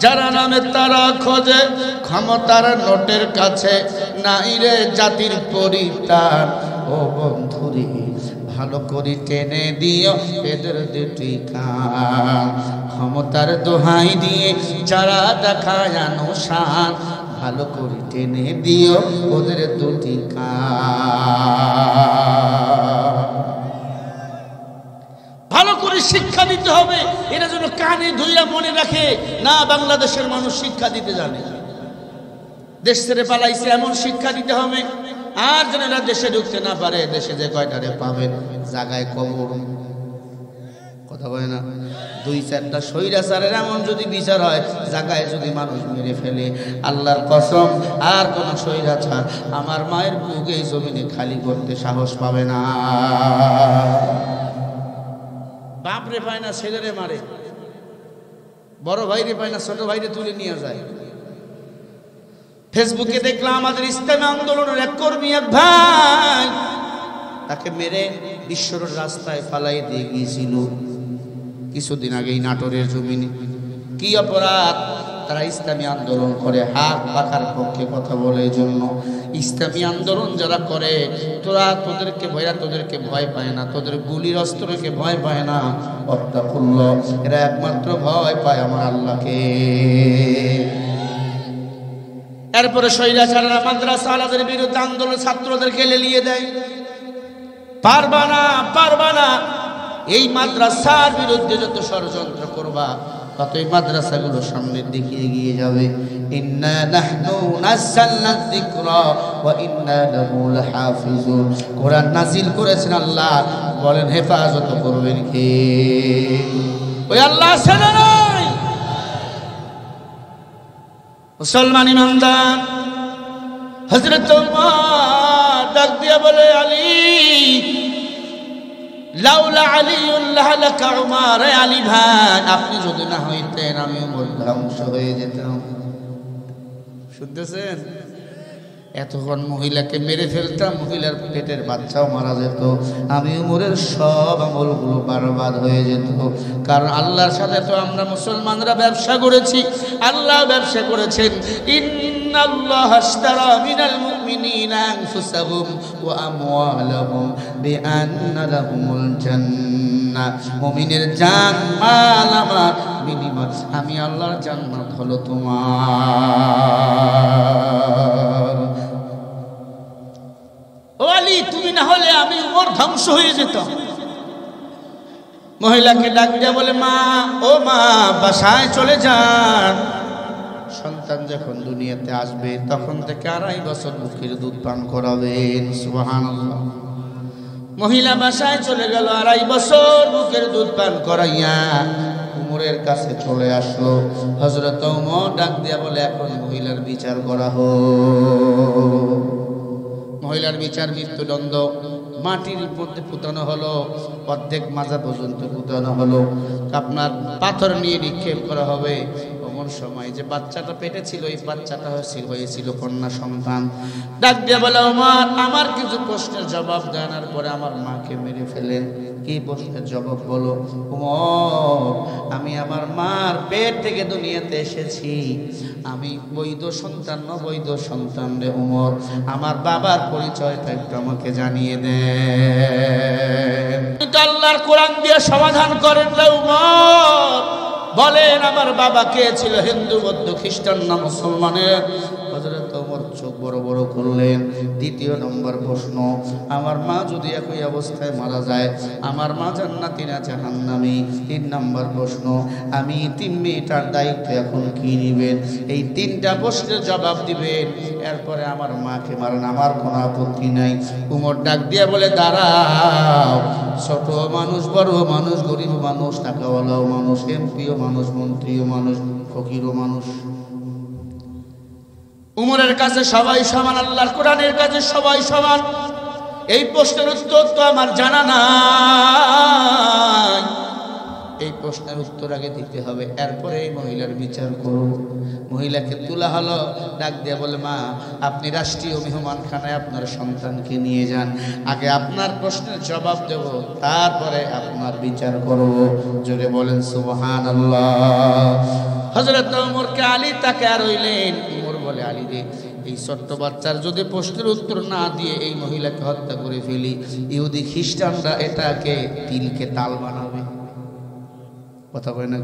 যারা নামে তারা খোঁজে ক্ষমতার নোটের কাছে, নাই রে জাতির পরিত্রাণ। ও বন্ধুরে, ভালো করে টেনে দিও এদের দুটি কান। ক্ষমতার দোহাই দিয়ে যারা দেখায় আনুশান, ভালো করে টেনে দিও ওদের দুটি কান। ভালো করে শিক্ষা দিতে হবে, এরা যেন কানে ধুইয়া মনে রাখে, না বাংলাদেশের মানুষ শিক্ষা দিতে জানে, দেশ ছেড়ে পালাইছে এমন শিক্ষা দিতে হবে। আর যেন এরা দেশে ঢুকতে না পারে, দেশে যে কয়টারে পাবেন জায়গায় কবর। কথা বলে না, দুই চারটা স্বৈরাচারের এমন যদি বিচার হয়, জায়গায় যদি মানুষ মেরে ফেলে, আল্লাহর কসম আর কোন স্বৈরাচার আমার মায়ের বুকে এই জমিনে খালি করতে সাহস পাবে না। বাপরে পায় না ছেলেরে মারে, বড় ভাইরে পায় না ছোট ভাইরে তুলে নিয়ে যায়। ফেসবুকে দেখলাম আমাদের ইসলামী আন্দোলনের এক কর্মী, এক ভাই, তাকে মেরে বিশ্বর রাস্তায় ফালাই দিয়ে গিয়েছিল কিছুদিন আগেই নাটোরের জমিনে। কি অপরাধ? তারা ইসলামী আন্দোলন করে, হাত পাখার পক্ষে কথা বলে। জন্য ইসলামী আন্দোলন যারা করে, তোদেরকে ভয় পায় না, তোদের গুলির অস্ত্রকে ভয় পায় না। অত্যাকুল্লাহ, এরা একমাত্র ভয় পায় আমার আল্লাহকে। এরপরে স্বৈরাচাররা মাদ্রাসা আলাদের বিরুদ্ধে আন্দোলন ছাত্রদেরকে লেলিয়ে দেয়। পারবা না, পারবা না। এই মাদ্রাসার বিরুদ্ধে যত ষড়যন্ত্র করবা, ততই মাদ্রাসাগুলো সামনের দিকে এগিয়ে যাবে। ইন্না নাহনু নাযালনা যিকরা ওয়া ইন্না লাহু লাহাফিজুন। কোরআন নাযিল করেছেন আল্লাহ, বলেন হেফাজত করবেন কে? ওই আল্লাহ ছাড়া নাই। মুসলমান ইমানদার হযরত ওমর ডাক দিয়া বলে, আলী, লাউলা আলিউল্লাহ লাকা উমর। আলী ভাই, আপনি যদি না হইতেন আমি ওমর ধ্বংস হয়ে যেতাম। শুনতেছেন? এতক্ষণ মহিলাকে মেরে ফেলতাম, মহিলার পেটের বাচ্চাও মারা যেত, আমি ওমরের সব আমলগুলো বরবাদ হয়ে যেত। কারণ আল্লাহর সাথে তো আমরা মুসলমানরা ব্যবসা করেছি। আল্লাহ ব্যবসা করেছেন, ইন্নাল্লাহা আশতারা মিনাল মুমিনিনা আনফুসাহুম ওয়া আমওয়ালাহুম বিআন্না লাহুমুল জান্নাহ। মুমিনের জান মাল আমার বিনিময়, আমি আল্লাহর জান্নাত হলো তোমার। ও আলী, তুমি না হলে আমি ওমর ধ্বংস হয়ে যেতাম। মহিলাকে ডাক দিয়া বলে, মা, ও মা, বাসায় চলে যান, সন্তান যখন দুনিয়াতে আসবে তখন থেকে 2.5 বছর বুকের দুধ পান করাবেন। সুবহানাল্লাহ। মহিলা বাসায় চলে গেল, 2.5 বছর বুকের দুধ পান করাইয়া উমরের কাছে চলে আসলো। হযরত ওমর ডাক দিয়া বলে, এখন মহিলার বিচার করা হোক। মহিলার বিচার মৃত্যুদণ্ড। মাটির মধ্যে পুঁতানো হলো, অর্ধেক মাজা পর্যন্ত পুঁতানো হলো। আপনার পাথর নিয়ে নিক্ষেপ করা হবে। ওমর সময় যে বাচ্চাটা পেটে ছিল, এই বাচ্চাটা হয়েছিল কন্যা সন্তান। ডাক দিয়ে বলে, ওমর আমার কিছু প্রশ্নের জবাব জানার পরে আমার মাকে মেরে ফেলেন। কি প্রশ্নের জবাব বলো? ওমর, আমি আমার মার পেট থেকে দুনিয়াতে এসেছি, আমি বৈধ সন্তান না অবৈধ সন্তান রে ওমর, আমার বাবার পরিচয়টা একটু আমাকে জানিয়ে দেন। আল্লাহর কোরআন দিয়ে সমাধান করেন না ওমর। বলেন আমার বাবা কে ছিল, হিন্দু বৌদ্ধ খ্রিস্টান না মুসলমানের? হযরত ওমর চোখ বড় বড় করলেন। দ্বিতীয় নম্বর প্রশ্ন, আমার মা যদি একই অবস্থায় মারা যায়, আমার মা জান্নাতি না জাহান্নামী? 3 নম্বর প্রশ্ন, আমি 3 মেয়েটার দায়িত্ব এখন কি নেবেন? এই 3টা প্রশ্নের জবাব দিবেন, এরপরে আমার মাকে মারেন, আমার কোনো আপত্তি নাই। উমর ডাক দিয়ে বলে, দাঁড়াও, ছোট মানুষ বড় মানুষ গরিব মানুষ টাকাওয়ালাও মানুষ এমপিও মানুষ মন্ত্রীও মানুষ ফকিরও মানুষ, উমরের কাছে সবাই সমান, আল্লাহর কোরআনের কাছে সবাই সমান। এই প্রশ্নের উত্তর তো আমার জানা নাই, এই প্রশ্নের উত্তর আগে দিতে হবে, এরপরে এই মহিলার বিচার করো। মহিলাকে তোলা হলো, ডাক দিয়ে বলে, মা আপনি রাষ্ট্রীয় মেহমানখানায় আপনার সন্তানকে নিয়ে যান, আগে আপনার প্রশ্নের জবাব দেব, তারপরে আপনার বিচার করব। জোরে বলেন সুবহানাল্লাহ। হযরত ওমরকে আলী তাকে আর রইলেন। ওমর বলে, আলী রে, এই ছোট্ট বাচ্চার যদি প্রশ্নের উত্তর না দিয়ে এই মহিলাকে হত্যা করে ফেলি, ইহুদি খ্রিস্টানরা এটাকে তিলকে তাল বানাবে। কথা কয় না?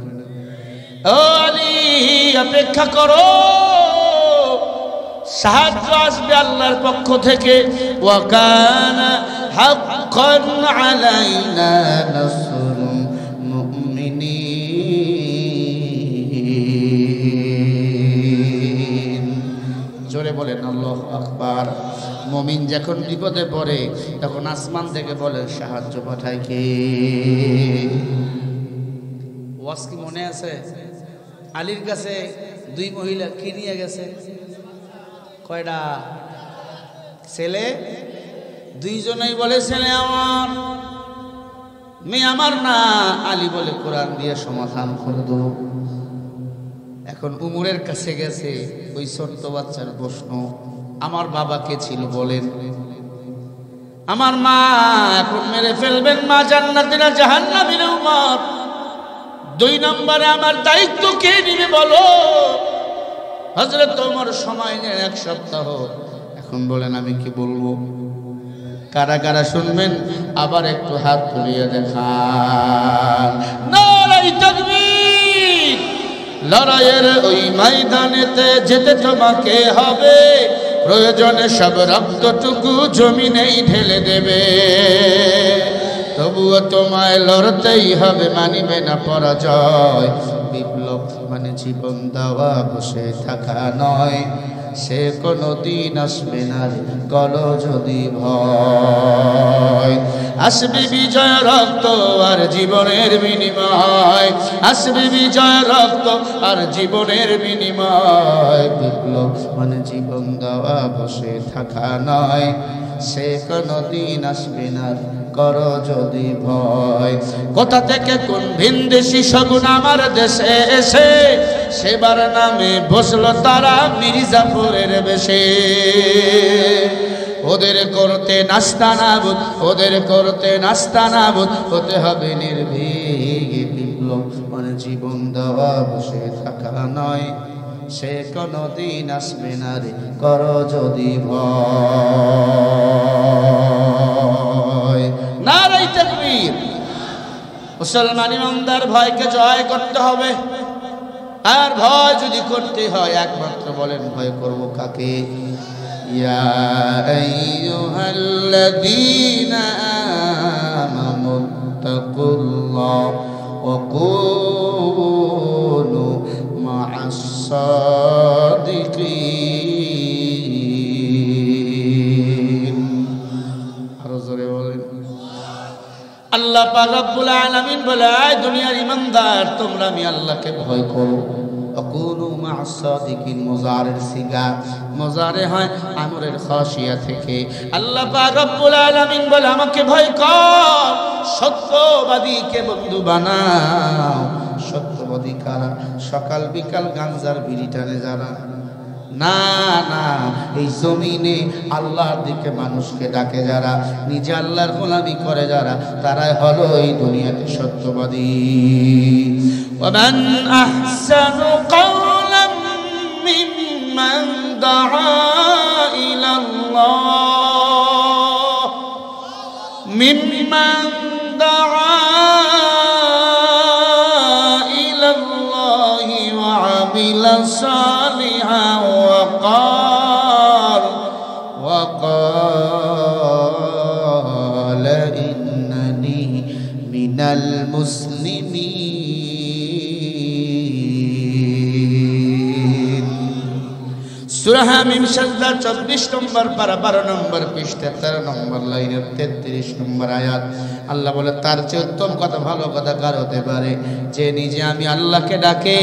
ও আলী, অপেক্ষা করো, সাহায্য আসবে আল্লাহর পক্ষ থেকে। ওয়া কানা হাক্কান আলাইনা নাসরুল মুমিনিন। জোরে বলেন আল্লাহু আকবার। মুমিন যখন বিপদে পড়ে তখন আসমান থেকে বলে, সাহায্য পাঠায় কে? ওয়াজ কি মনে আছে? আলীর কাছে 2 মহিলা কি নিয়ে গেছে? কয়টা ছেলে? 2 জনেই বলে ছেলে আমার, মেয়ে আমার না। আলী বলে, কোরআন দিয়ে সমাধান করে দেব। এখন উমরের কাছে গেছে, ওই ছোট্ট বাচ্চার প্রশ্ন, আমার বাবা কে ছিল বলেন? আমার মা, এখন মেরে ফেলবেন, মা জান্নাতি না জাহান্নামী রে উমর? 2 নম্বরে আমার দায়িত্ব কে নিবে বলো? হযরত ওমর সময় নেন 1 সপ্তাহ। এখন বলেন আমি কি বলবো? কারা কারা শুনবেন আবার একটু হাত তুলিয়ে দেখান। নারায়ে তাকবীর। লড়াইয়ের ওই ময়দানেতে যেতে তোমাকে হবে, প্রয়োজনে সব রক্তটুকু জমিনেই ঢেলে দেবে, তবুও তোমায় লড়তেই হবে, মানিবে না পরাজয়। বিপ্লব মানে জীবন দেওয়া, বসে থাকা নয়, সে কোনদিন আসবে না রে কলো যদি ভয়। আসবে বিজয় রক্ত আর জীবনের বিনিময়, আসবে বিজয় রক্ত আর জীবনের বিনিময়। বিপ্লব মানে জীবন দেওয়া, বসে থাকা নয়, সে কোনদিন আসবে না করো যদি ভয়। কোথা থেকে কোন ভিনদেশি শগুন আমার দেশে এসে সেবার নামে বসলো তারা মির্জাপুরের বেশে। ওদের করতে নাস্তানাবুদ, ওদের করতে নাস্তানাবুদ হতে হবে নির্ভীক। বিপ্লব মানে জীবন দেওয়া, বসে থাকা নয়, সে কোনদিন আসবে না রে করো যদি ভয়। নারায়ে তাকবীর। মুসলমান ইমানদার ভয়কে জয় করতে হবে, আর ভয় যদি করতে হয় একমাত্র বলেন ভয় করব কাকে? ইয়া আইয়ুহাল্লাযীনা আমানু তাকুল্লাহ ওয়া কুনু মা'আস الصادقين আল্লাহ পাক রব্বুল আলামিন বলে আয় দুনিয়ার ইমানদার তোমরা আমি আল্লাহকে ভয় করো আকুনু মা'আস সাদিকিন মুজারের সিগা মুজারে হয় আমরের খাশিয়া থেকে আল্লাহ পাক রব্বুল আলামিন বলে আমাকে ভয় কর সত্যবাদীকে বন্ধু বানাও সত্যবাদী কারা সকাল বিকাল গাঞ্জার বিড়ি টানে যারা না না এই জমিনে আল্লাহর দিকে মানুষকে ডাকে যারা নিজে আল্লাহর গোলামি করে যারা তারাই হলো এই দুনিয়াতে সত্যবাদী ওয়ামান আহসানু কাওলাম মিম্মান দাআ ইলাল্লাহ মিম্মান দাআ ইলাল্লাহি ওয়া আমিলা সালিহান وقال إنني من المسلمين সূরা হামিম সাজদা 24 নম্বর পারা 12 নম্বর পৃষ্ঠা 13 নম্বর লাইনের 33 নম্বর আয়াত আল্লাহ বলে তার চেয়ে উত্তম কথা ভালো কথা কার হতে পারে যে নিজে আমি আল্লাহকে ডাকে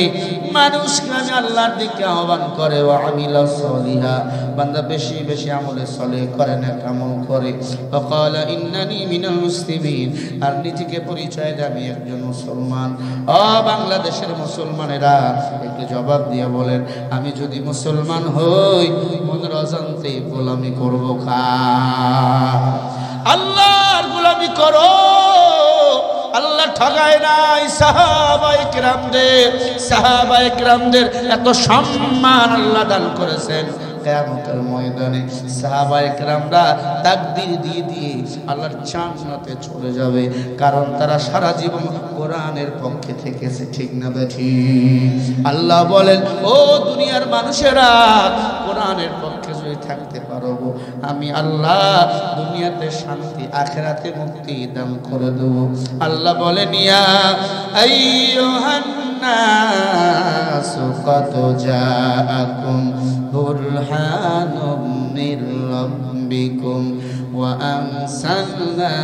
মানুষকে আমি আল্লাহর দিকে আহ্বান করে ওয়া আমিলা সলিহা বান্দা বেশি বেশি আমলে সলেহ করে নেক আমল করে ওয়াকালা ইন্নানি মিনাল মুসলিমিন আর নিজেকে পরিচয় দেয় আমি একজন মুসলমান ও বাংলাদেশের মুসলমানেরা একটু জবাব দিয়ে বলেন আমি যদি মুসলমান হই মনের অজান্তে গোলামি করব খা আল্লাহর গোলামি করো আল্লাহ ঠগায় নাই সাহাবায়ে কেরামদের এত সম্মান আল্লাহ দান করেছেন কিয়ামতের ময়দানে সাহাবায়ে কেরামরা তাকবীর দিয়ে দিয়ে আল্লাহর জান্নাতে চলে যাবে কারণ তারা সারা জীবন কোরআনের পক্ষে থেকেছে ঠিক না ঠিক আল্লাহ বলেন ও দুনিয়ার মানুষেরা কোরআনের পক্ষে যদি থাকতে পারো আমি আল্লাহ দুনিয়াতে শান্তি আখিরাতে মুক্তি দান করে দেব আল্লাহ বলেন ইয়া আইয়ুহান নাসু কদ জাআকুম বুরহানুম মির রাব্বিকুম ওয়া আনসালনা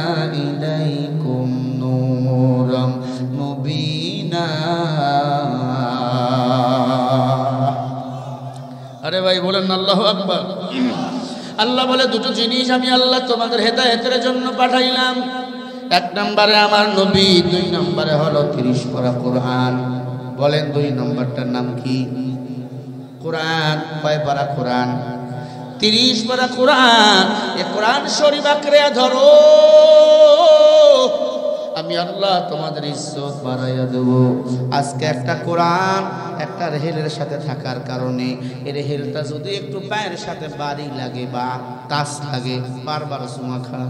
ইলাইকুম নূরাম মুবিনা আরে ভাই বলেন আল্লাহু আকবার আল্লাহ বলে দুটো জিনিস আমি আল্লাহ তোমাদের হেদায়েতের জন্য পাঠাইলাম এক নম্বরে আমার নবী দুই নম্বরে হলো 30 পারা কোরআন বলেন দুই নম্বরটার নাম কি কোরআন কয় পারা কোরআন 30 পারা কোরআন এই কোরআন শরীফ আঁকড়ে ধরো আমি আল্লাহ তোমাদের ইজ্জত বাড়াইয়া দেব আজকে একটা কোরআন একটা রেহেলের সাথে থাকার কারণে এই রেহেলটা যদি একটু পায়ের সাথে বাড়ি লাগে বা টাচ লাগে বারবার চুমা খা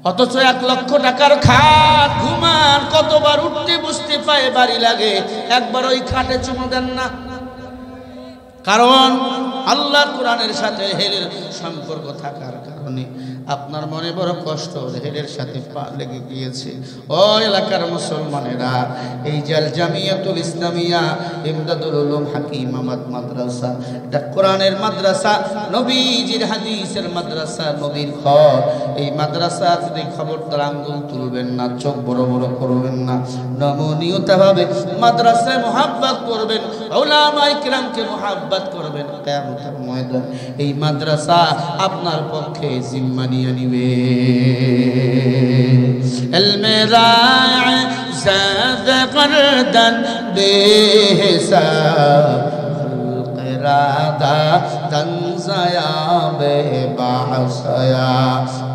অথচ 1 লক্ষ টাকার খাট ঘুমান কতবার উঠতে বসতে পায়ে বাড়ি লাগে একবার ওই খাটে চুমা দেন না কারণ আল্লাহর কোরআনের সাথে রেহেলের সম্পর্ক থাকার কারণে আপনার মনে বড় কষ্ট রেহেলের সাথে পা লেগে গিয়েছে ও এলাকার মুসলমানেরা এই জাল জামিয়াতুল ইসলামিয়া ইমদাদুল উলুম হাকিম আহমদ মাদ্রাসা এটা কোরআনের মাদ্রাসা নবীজির হাদিসের মাদ্রাসা নবীর ঘর এই মাদ্রাসা যদি খবরদার আঙ্গুল তুলবেন না চোখ বড় বড় করবেন না নমনীয়তাভাবে মাদ্রাসায় মুহাব্বত করবেন উলামায়ে কিরামকে মুহাব্বত করবেন কিয়ামতের ময়দান এই মাদ্রাসা আপনার পক্ষে জিম্মা নিয়ে নিবে ইলমে রা'i জাদ করদান বেহিসাব ইরাদা তনজায়া বেবাহসায়া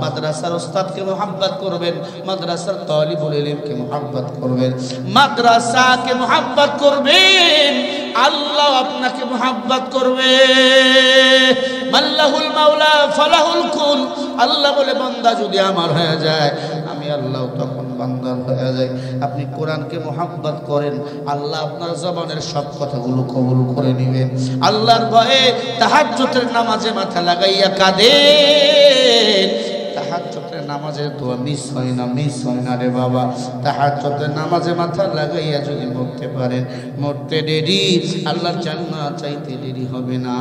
মাদ্রাসার উস্তাদকে মুহাব্বত করবেন মাদ্রাসার তালিবুল ইলমকে মুহাব্বত করবেন মাদ্রাসাকে মুহাব্বত করবেন আল্লাহ আপনাকে মুহাব্বত করবে মাল্লাহুল মাওলা ফালাহুল কুল আল্লাহ বলে বান্দা যদি আমার হয়ে যায় আমি আল্লাহ তখন বান্দার হয়ে যাই আপনি কোরআনকে মুহাব্বত করেন আল্লাহ আপনার জবানের সব কথাগুলো কবুল করে নেবেন আল্লাহর ভয়ে তাহাজ্জুদের নামাজে মাথা লাগাইয়া কাঁদেন তাহাজ্জুদের নামাজের দোয়া মিস হয় না রে বাবা। তাহাজ্জুদের নামাজে মাথা লাগাইয়া যদি মরতে পারেন, মরতে দেরি, আল্লাহর জান্নাত চাইতে দেরি হবে না।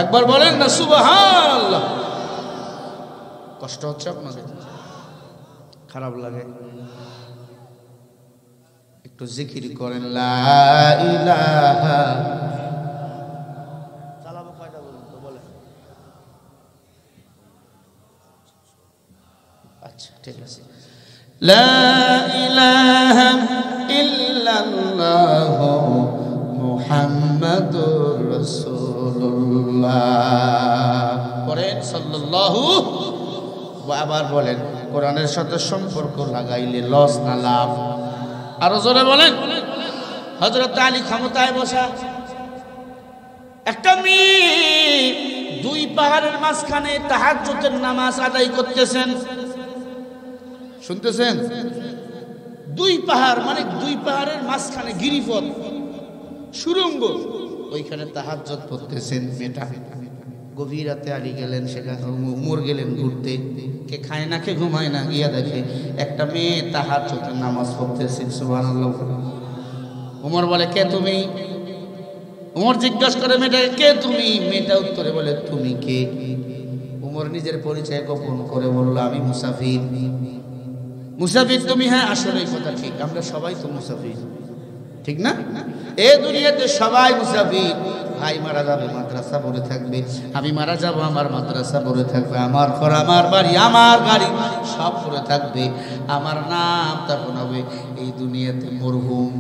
একবার বলেন না সুবহানাল্লাহ। কষ্ট হচ্ছে আপনাদের? খারাপ লাগে? একটু জিকির করেন লা ইলাহা। চালাবো কয়টা বলুন তো, বলেন। আচ্ছা ঠিক আছে। লা ইলাহা ইল্লাল্লাহ মুহাম্মাদুর রাসূলুল্লাহ। পড়েন সাল্লাল্লাহু। আবার বলেন কোরআনের সাথে সম্পর্ক লাগাইলে লস না লাভ? আরো জোরে বলেন। হযরত আলী ক্ষমতায় বসা, একটা মেয়ে দুই পাহাড়ের মাঝখানে তাহাজ্জুদের নামাজ আদায় করতেছেন। শুনতেছেন? দুই পাহাড় মানে দুই পাহাড়ের মাঝখানে গিরিপথ, সুড়ঙ্গ, ওইখানে তাহাজ্জুদ পড়তেছেন মেয়েটা। গভীর রাতে আলী গেলেন সেখানে, উমর গেলেন ঘুরতে। কে খায় না কে ঘুমায় না, গিয়া দেখে একটা মেয়ে তাহাজ্জুদের নামাজ পড়তেছে। সুবহানাল্লাহ। উমর বলে কে তুমি? উমর জিজ্ঞাসা করে মেয়েটাকে কে তুমি? মেয়েটা উত্তরে বলে তুমি কে? উমর নিজের পরিচয় গোপন করে বলল আমি মুসাফির। মুসাফির তুমি? হ্যাঁ আসলে কথা ঠিক, আমরা সবাই তো মুসাফির, ঠিক না? এ দুনিয়াতে সবাই মুসাফির। ভাই মারা যাবে, মাদ্রাসা পড়ে থাকবে। আমি মারা যাব, আমার মাদ্রাসা পড়ে থাকবে। আমার ঘর, আমার বাড়ি, আমার গাড়ি সব পড়ে থাকবে। আমার নাম তখন হবে এই দুনিয়াতে মরহুম।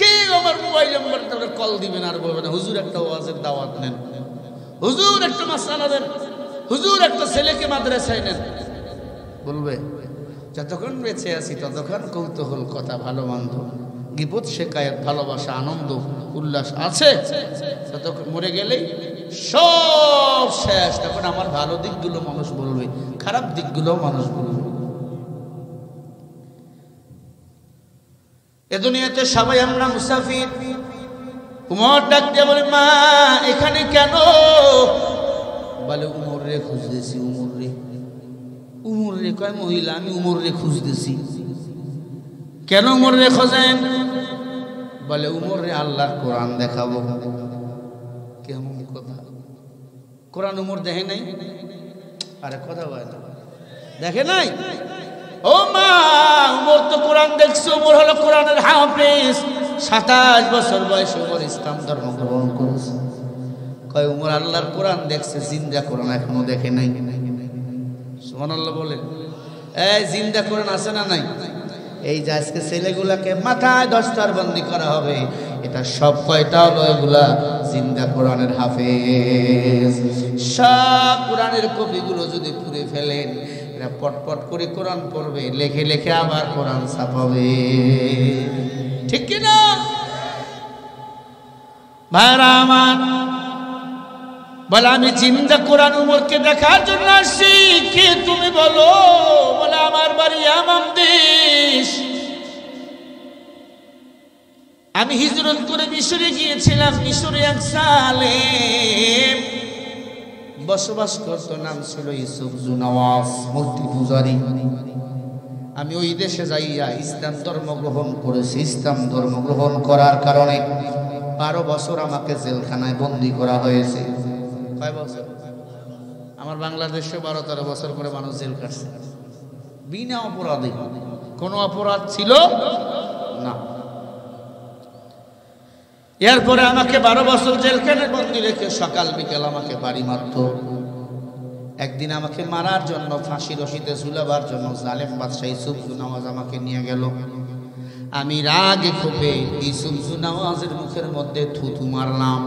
কেউ আমার মোবাইল নাম্বার কল দিবেন আর বলবেন হুজুর একটা ওয়াজের দাওয়াত নেন, হুজুর একটা মাসালা দেন, হুজুর একটা ছেলেকে মাদ্রাসায় নেন। বলবে যতক্ষণ বেঁচে আছি ততক্ষণ কৌতূহল, কথা, ভালো মন্দ, গীবত, শেকায়েত, ভালোবাসা, আনন্দ, উল্লাস আছে। ততক্ষণ মরে গেলেই সব শেষ। তখন আমার ভালো দিকগুলো মানুষ বলবে, খারাপ দিকগুলো মানুষ বলবে। এ দুনিয়াতে সবাই আমরা মুসাফির। উমর ডাক দিয়ে বলে মা এখানে কেন? বলে উমর রে খুঁজতেছি। উমর রে? উমর রে? কয় মহিলা, আমি উমর রে খুঁজতেছি। কেন উমর রে খোঁজেন? বলে উমর রে আল্লাহর কোরআন দেখাবো। কেমন কথা? কোরআন উমর দেখে নাই? আরে কথা বলে না, দেখে নাই? ও মা উমর তো কোরআন দেখছে। উমর হলো কোরআনের হাফেজ। 27 বছর বয়সে উমর ইসলাম ধর্ম গ্রহণ করেছে। কয় উমর আল্লাহর কোরআন দেখছে, জিন্দা কোরআন এখনো দেখে নাই। সুবহানাল্লাহ বলেন। এই জিন্দা কোরআন আছে না নাই? এই যে আজকে ছেলেগুলাকে মাথায় 10টার বন্দি করা হবে, এটা সব কয়টা হলো? এগুলা জিন্দা কোরআনের হাফেজ। সব কোরআনের কপিগুলো যদি পুড়ে ফেলেন, এরা পটপট করে কোরআন পড়বে, লেখে লেখে আবার কোরআন ছাপাবে, ঠিক কিনা ভাইরা আমার? বলে আমি জিন্দা কোরআন উমরকে দেখার জন্য আসছি। কে তুমি বলো? বলে আমার বাড়ি আমাম দেশ। আমি হিজরত করে মিশরে গিয়েছিলাম। মিশরে এক সালেম বসবাস করতো, নাম ছিল ইউসুফ জুনাওয়াজ, মূর্তি পূজারী। আমি ওই দেশে যাইয়া ইসলাম ধর্ম গ্রহণ করেছি। ইসলাম ধর্ম গ্রহণ করার কারণে 12 বছর আমাকে জেলখানায় বন্দী করা হয়েছে। কয় বছর? আমার বাংলাদেশে 12-13 বছর করে মানুষ জেল কাটছে বিনা অপরাধে। কোনো অপরাধ ছিল না। এরপরে আমাকে 12 বছর জেলখানায় বন্দী রেখে সকাল বিকেল আমাকে বাড়ি মারত। একদিন আমাকে মারার জন্য, ফাঁসি রশিতে ঝুলাবার জন্য জালেম বাদশাহ ইউসুফ জুনাওয়াজ আমাকে নিয়ে গেল। আমি রাগে ক্ষোভে ইউসুফ জুনাওয়াজের মুখের মধ্যে থুথু মারলাম।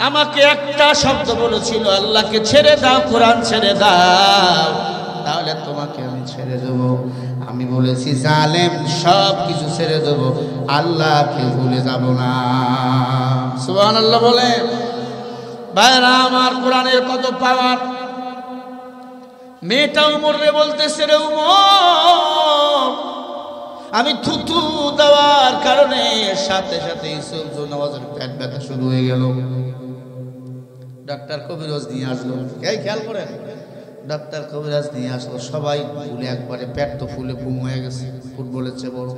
আমাকে একটা শব্দ বলেছিল, আল্লাহকে ছেড়ে দাও, কোরআন ছেড়ে দাও, তাহলে তোমাকে আমি ছেড়ে দেব। আমি বলেছি জালেম সব কিছু ছেড়ে দেব, আল্লাহকে ভুলে যাব না। সুবহানাল্লাহ বলে। ভাইরা আমার, কোরআনের কত পাওয়ার। মেয়েটা উমর রে বলতেছে, রে উমর, আমি থুথু দেওয়ার কারণে সাথে সাথে ইউসুফ জুনাওয়াজের পেট ব্যথা শুরু হয়ে গেল। ডাক্তার কবিরাজ নিয়ে আসলো। এই খেয়াল করেন, ডাক্তার কবিরাজ নিয়ে আসলো, সবাই ফুলে একবারে পেট তো ফুলে বুম হয়ে গেছে, ফুটবলের চেয়ে বড়।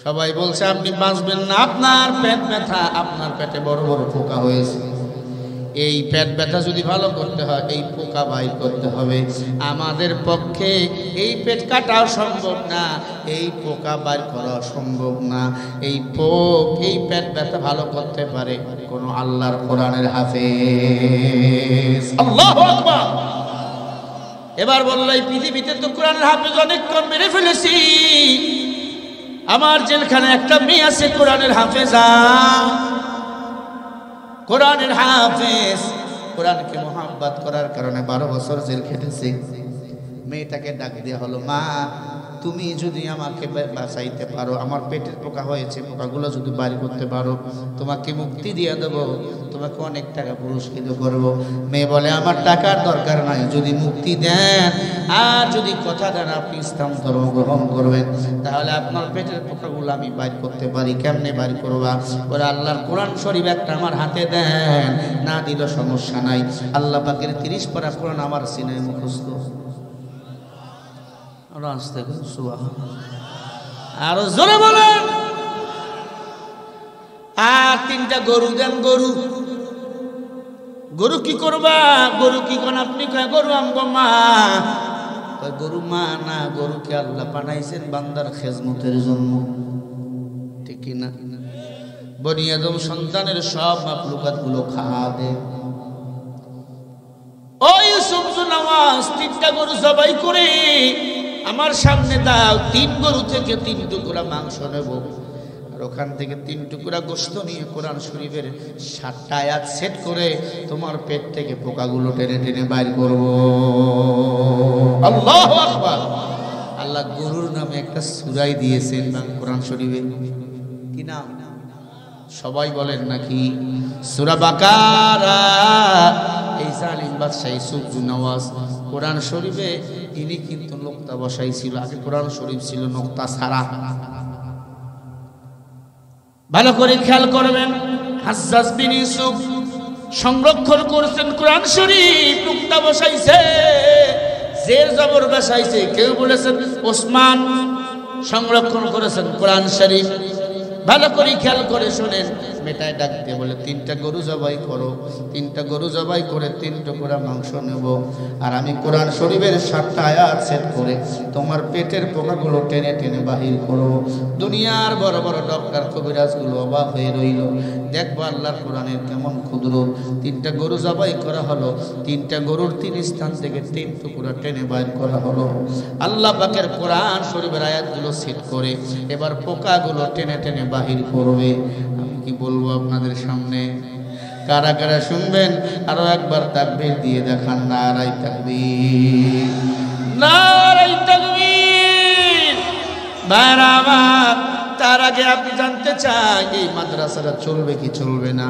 সবাই বলছে আপনি বাঁচবেন না, আপনার পেট ব্যথা, আপনার পেটে বড় বড় পোকা হয়েছে। এই পেট ব্যথা যদি ভালো করতে হয় এই পোকা বাইর করতে হবে। আমাদের পক্ষে এই পেট কাটাও সম্ভব না, এই পোকা বাইর করা সম্ভব না। এই পেট ব্যথা ভালো করতে পারে কোন আল্লাহর কোরআনের হাফেজ। আল্লাহু আকবার। এবার বললো এই পৃথিবীতে তো কোরআনের হাফেজ অনেক কম মেরে ফেলেছি, আমার জেলখানে একটা মেয়ে আছে কোরআনের হাফেজা, কোরআনের হাফেজ, কোরআনকে মোহাব্বত করার কারণে 12 বছর জেল খেটেছে। মেয়েটাকে ডাক দেওয়া হলো, মা তুমি যদি আমাকে বাঁচাইতে পারো, আমার পেটের পোকা হয়েছে, পোকাগুলো যদি বাইর করতে পারো তোমাকে মুক্তি দিয়ে দেব, তোমাকে অনেক টাকা পুরস্কৃত করব। মেয়ে বলে আমার টাকার দরকার নাই, যদি মুক্তি দেন আর যদি কথা দেন আপনি ইসলাম ধর্ম গ্রহণ করবেন তাহলে আপনার পেটের পোকাগুলো আমি বাইর করতে পারি। কেমনে বাইর করবা? ওরা আল্লাহর কোরআন শরীফ একটা আমার হাতে দেন, না দিল সমস্যা নাই। আল্লাহ পাকের 30 পারা কোরআন আমার সিনায় মুখস্থ। আরো জোরে বলেন। আর 3টা গরু দেন। গরু কি করবা? গরু কি কোন আপনি কয় গরু আমগো মা, গরু মা না, গরুকে আল্লাহ বানাইছেন বান্দার খেজমতের জন্য, ঠিক কি না? বনি আদম সন্তানের সব মাখলুকাত গুলো খাওয়াবে। ওই ইউসুফ নওয়াজ 3টা গরু জবাই করে আমার সামনে দাও, 3 গরু থেকে 3 টুকরা মাংস নেব, আর ওখান থেকে 3 টুকরা গোশত নিয়ে কোরআন শরীফের 7টা আয়াত সেট করে তোমার পেট থেকে পোকাগুলো টেনে টেনে বাইর করব। আল্লাহু আকবার। আল্লাহ গরুর নামে একটা সূরাই দিয়েছেন কোরআন শরীফে, কি নাম? সবাই বলেন নাকি? সূরা বাকারা। এই জালিম বাদশা ইউসুফ নওয়াজ কোরআন শরীফে ইনি কিন্তু নোক্তা বসাইছিল। আগে কোরআন শরীফ ছিল নোক্তা ছাড়া। ভালো করে খেয়াল করবেন, হাজ্জাজ বিন ইউসুফ সংরক্ষণ করেছেন কোরআন শরীফ, নোক্তা বসাইছে, জের জবর বসাইছে। কেউ বলেছেন ওসমান সংরক্ষণ করেছেন কোরআন শরীফ। ভালো করে খেয়াল করে শোনেন, মেটায় ডাকতে বলে 3টা গরু জবাই করো, 3টা গরু জবাই করে 3 টুকরা মাংস নেব, আর আমি কোরআন শরীফের 7টা আয়াত সেট করে তোমার পেটের পোকাগুলো টেনে টেনে বাহির করব। দুনিয়ার বড় বড় ডক্টর কবিরাজগুলো অবাক হয়ে রইল, দেখবো আল্লাহর কোরআনের কেমন ক্ষুদ্র। 3টা গরু জবাই করা হলো, 3টা গরুর 3 স্থান থেকে 3 টুকরা টেনে বাইর করা হলো। আল্লাহ পাকের কোরআন শরীফের আয়াতগুলো সেট করে এবার পোকাগুলো টেনে টেনে বাহির করবে। আমি কি বলবো আপনাদের সামনে? কারা কারা শুনবেন? আরো একবার তাকবীর দিয়ে দেখান, নারায়ে তাকবীর, নারায়ে তাকবীর। বারাবা, তার আগে আপনি জানতে চাই এই মাদ্রাসাটা চলবে কি চলবে না?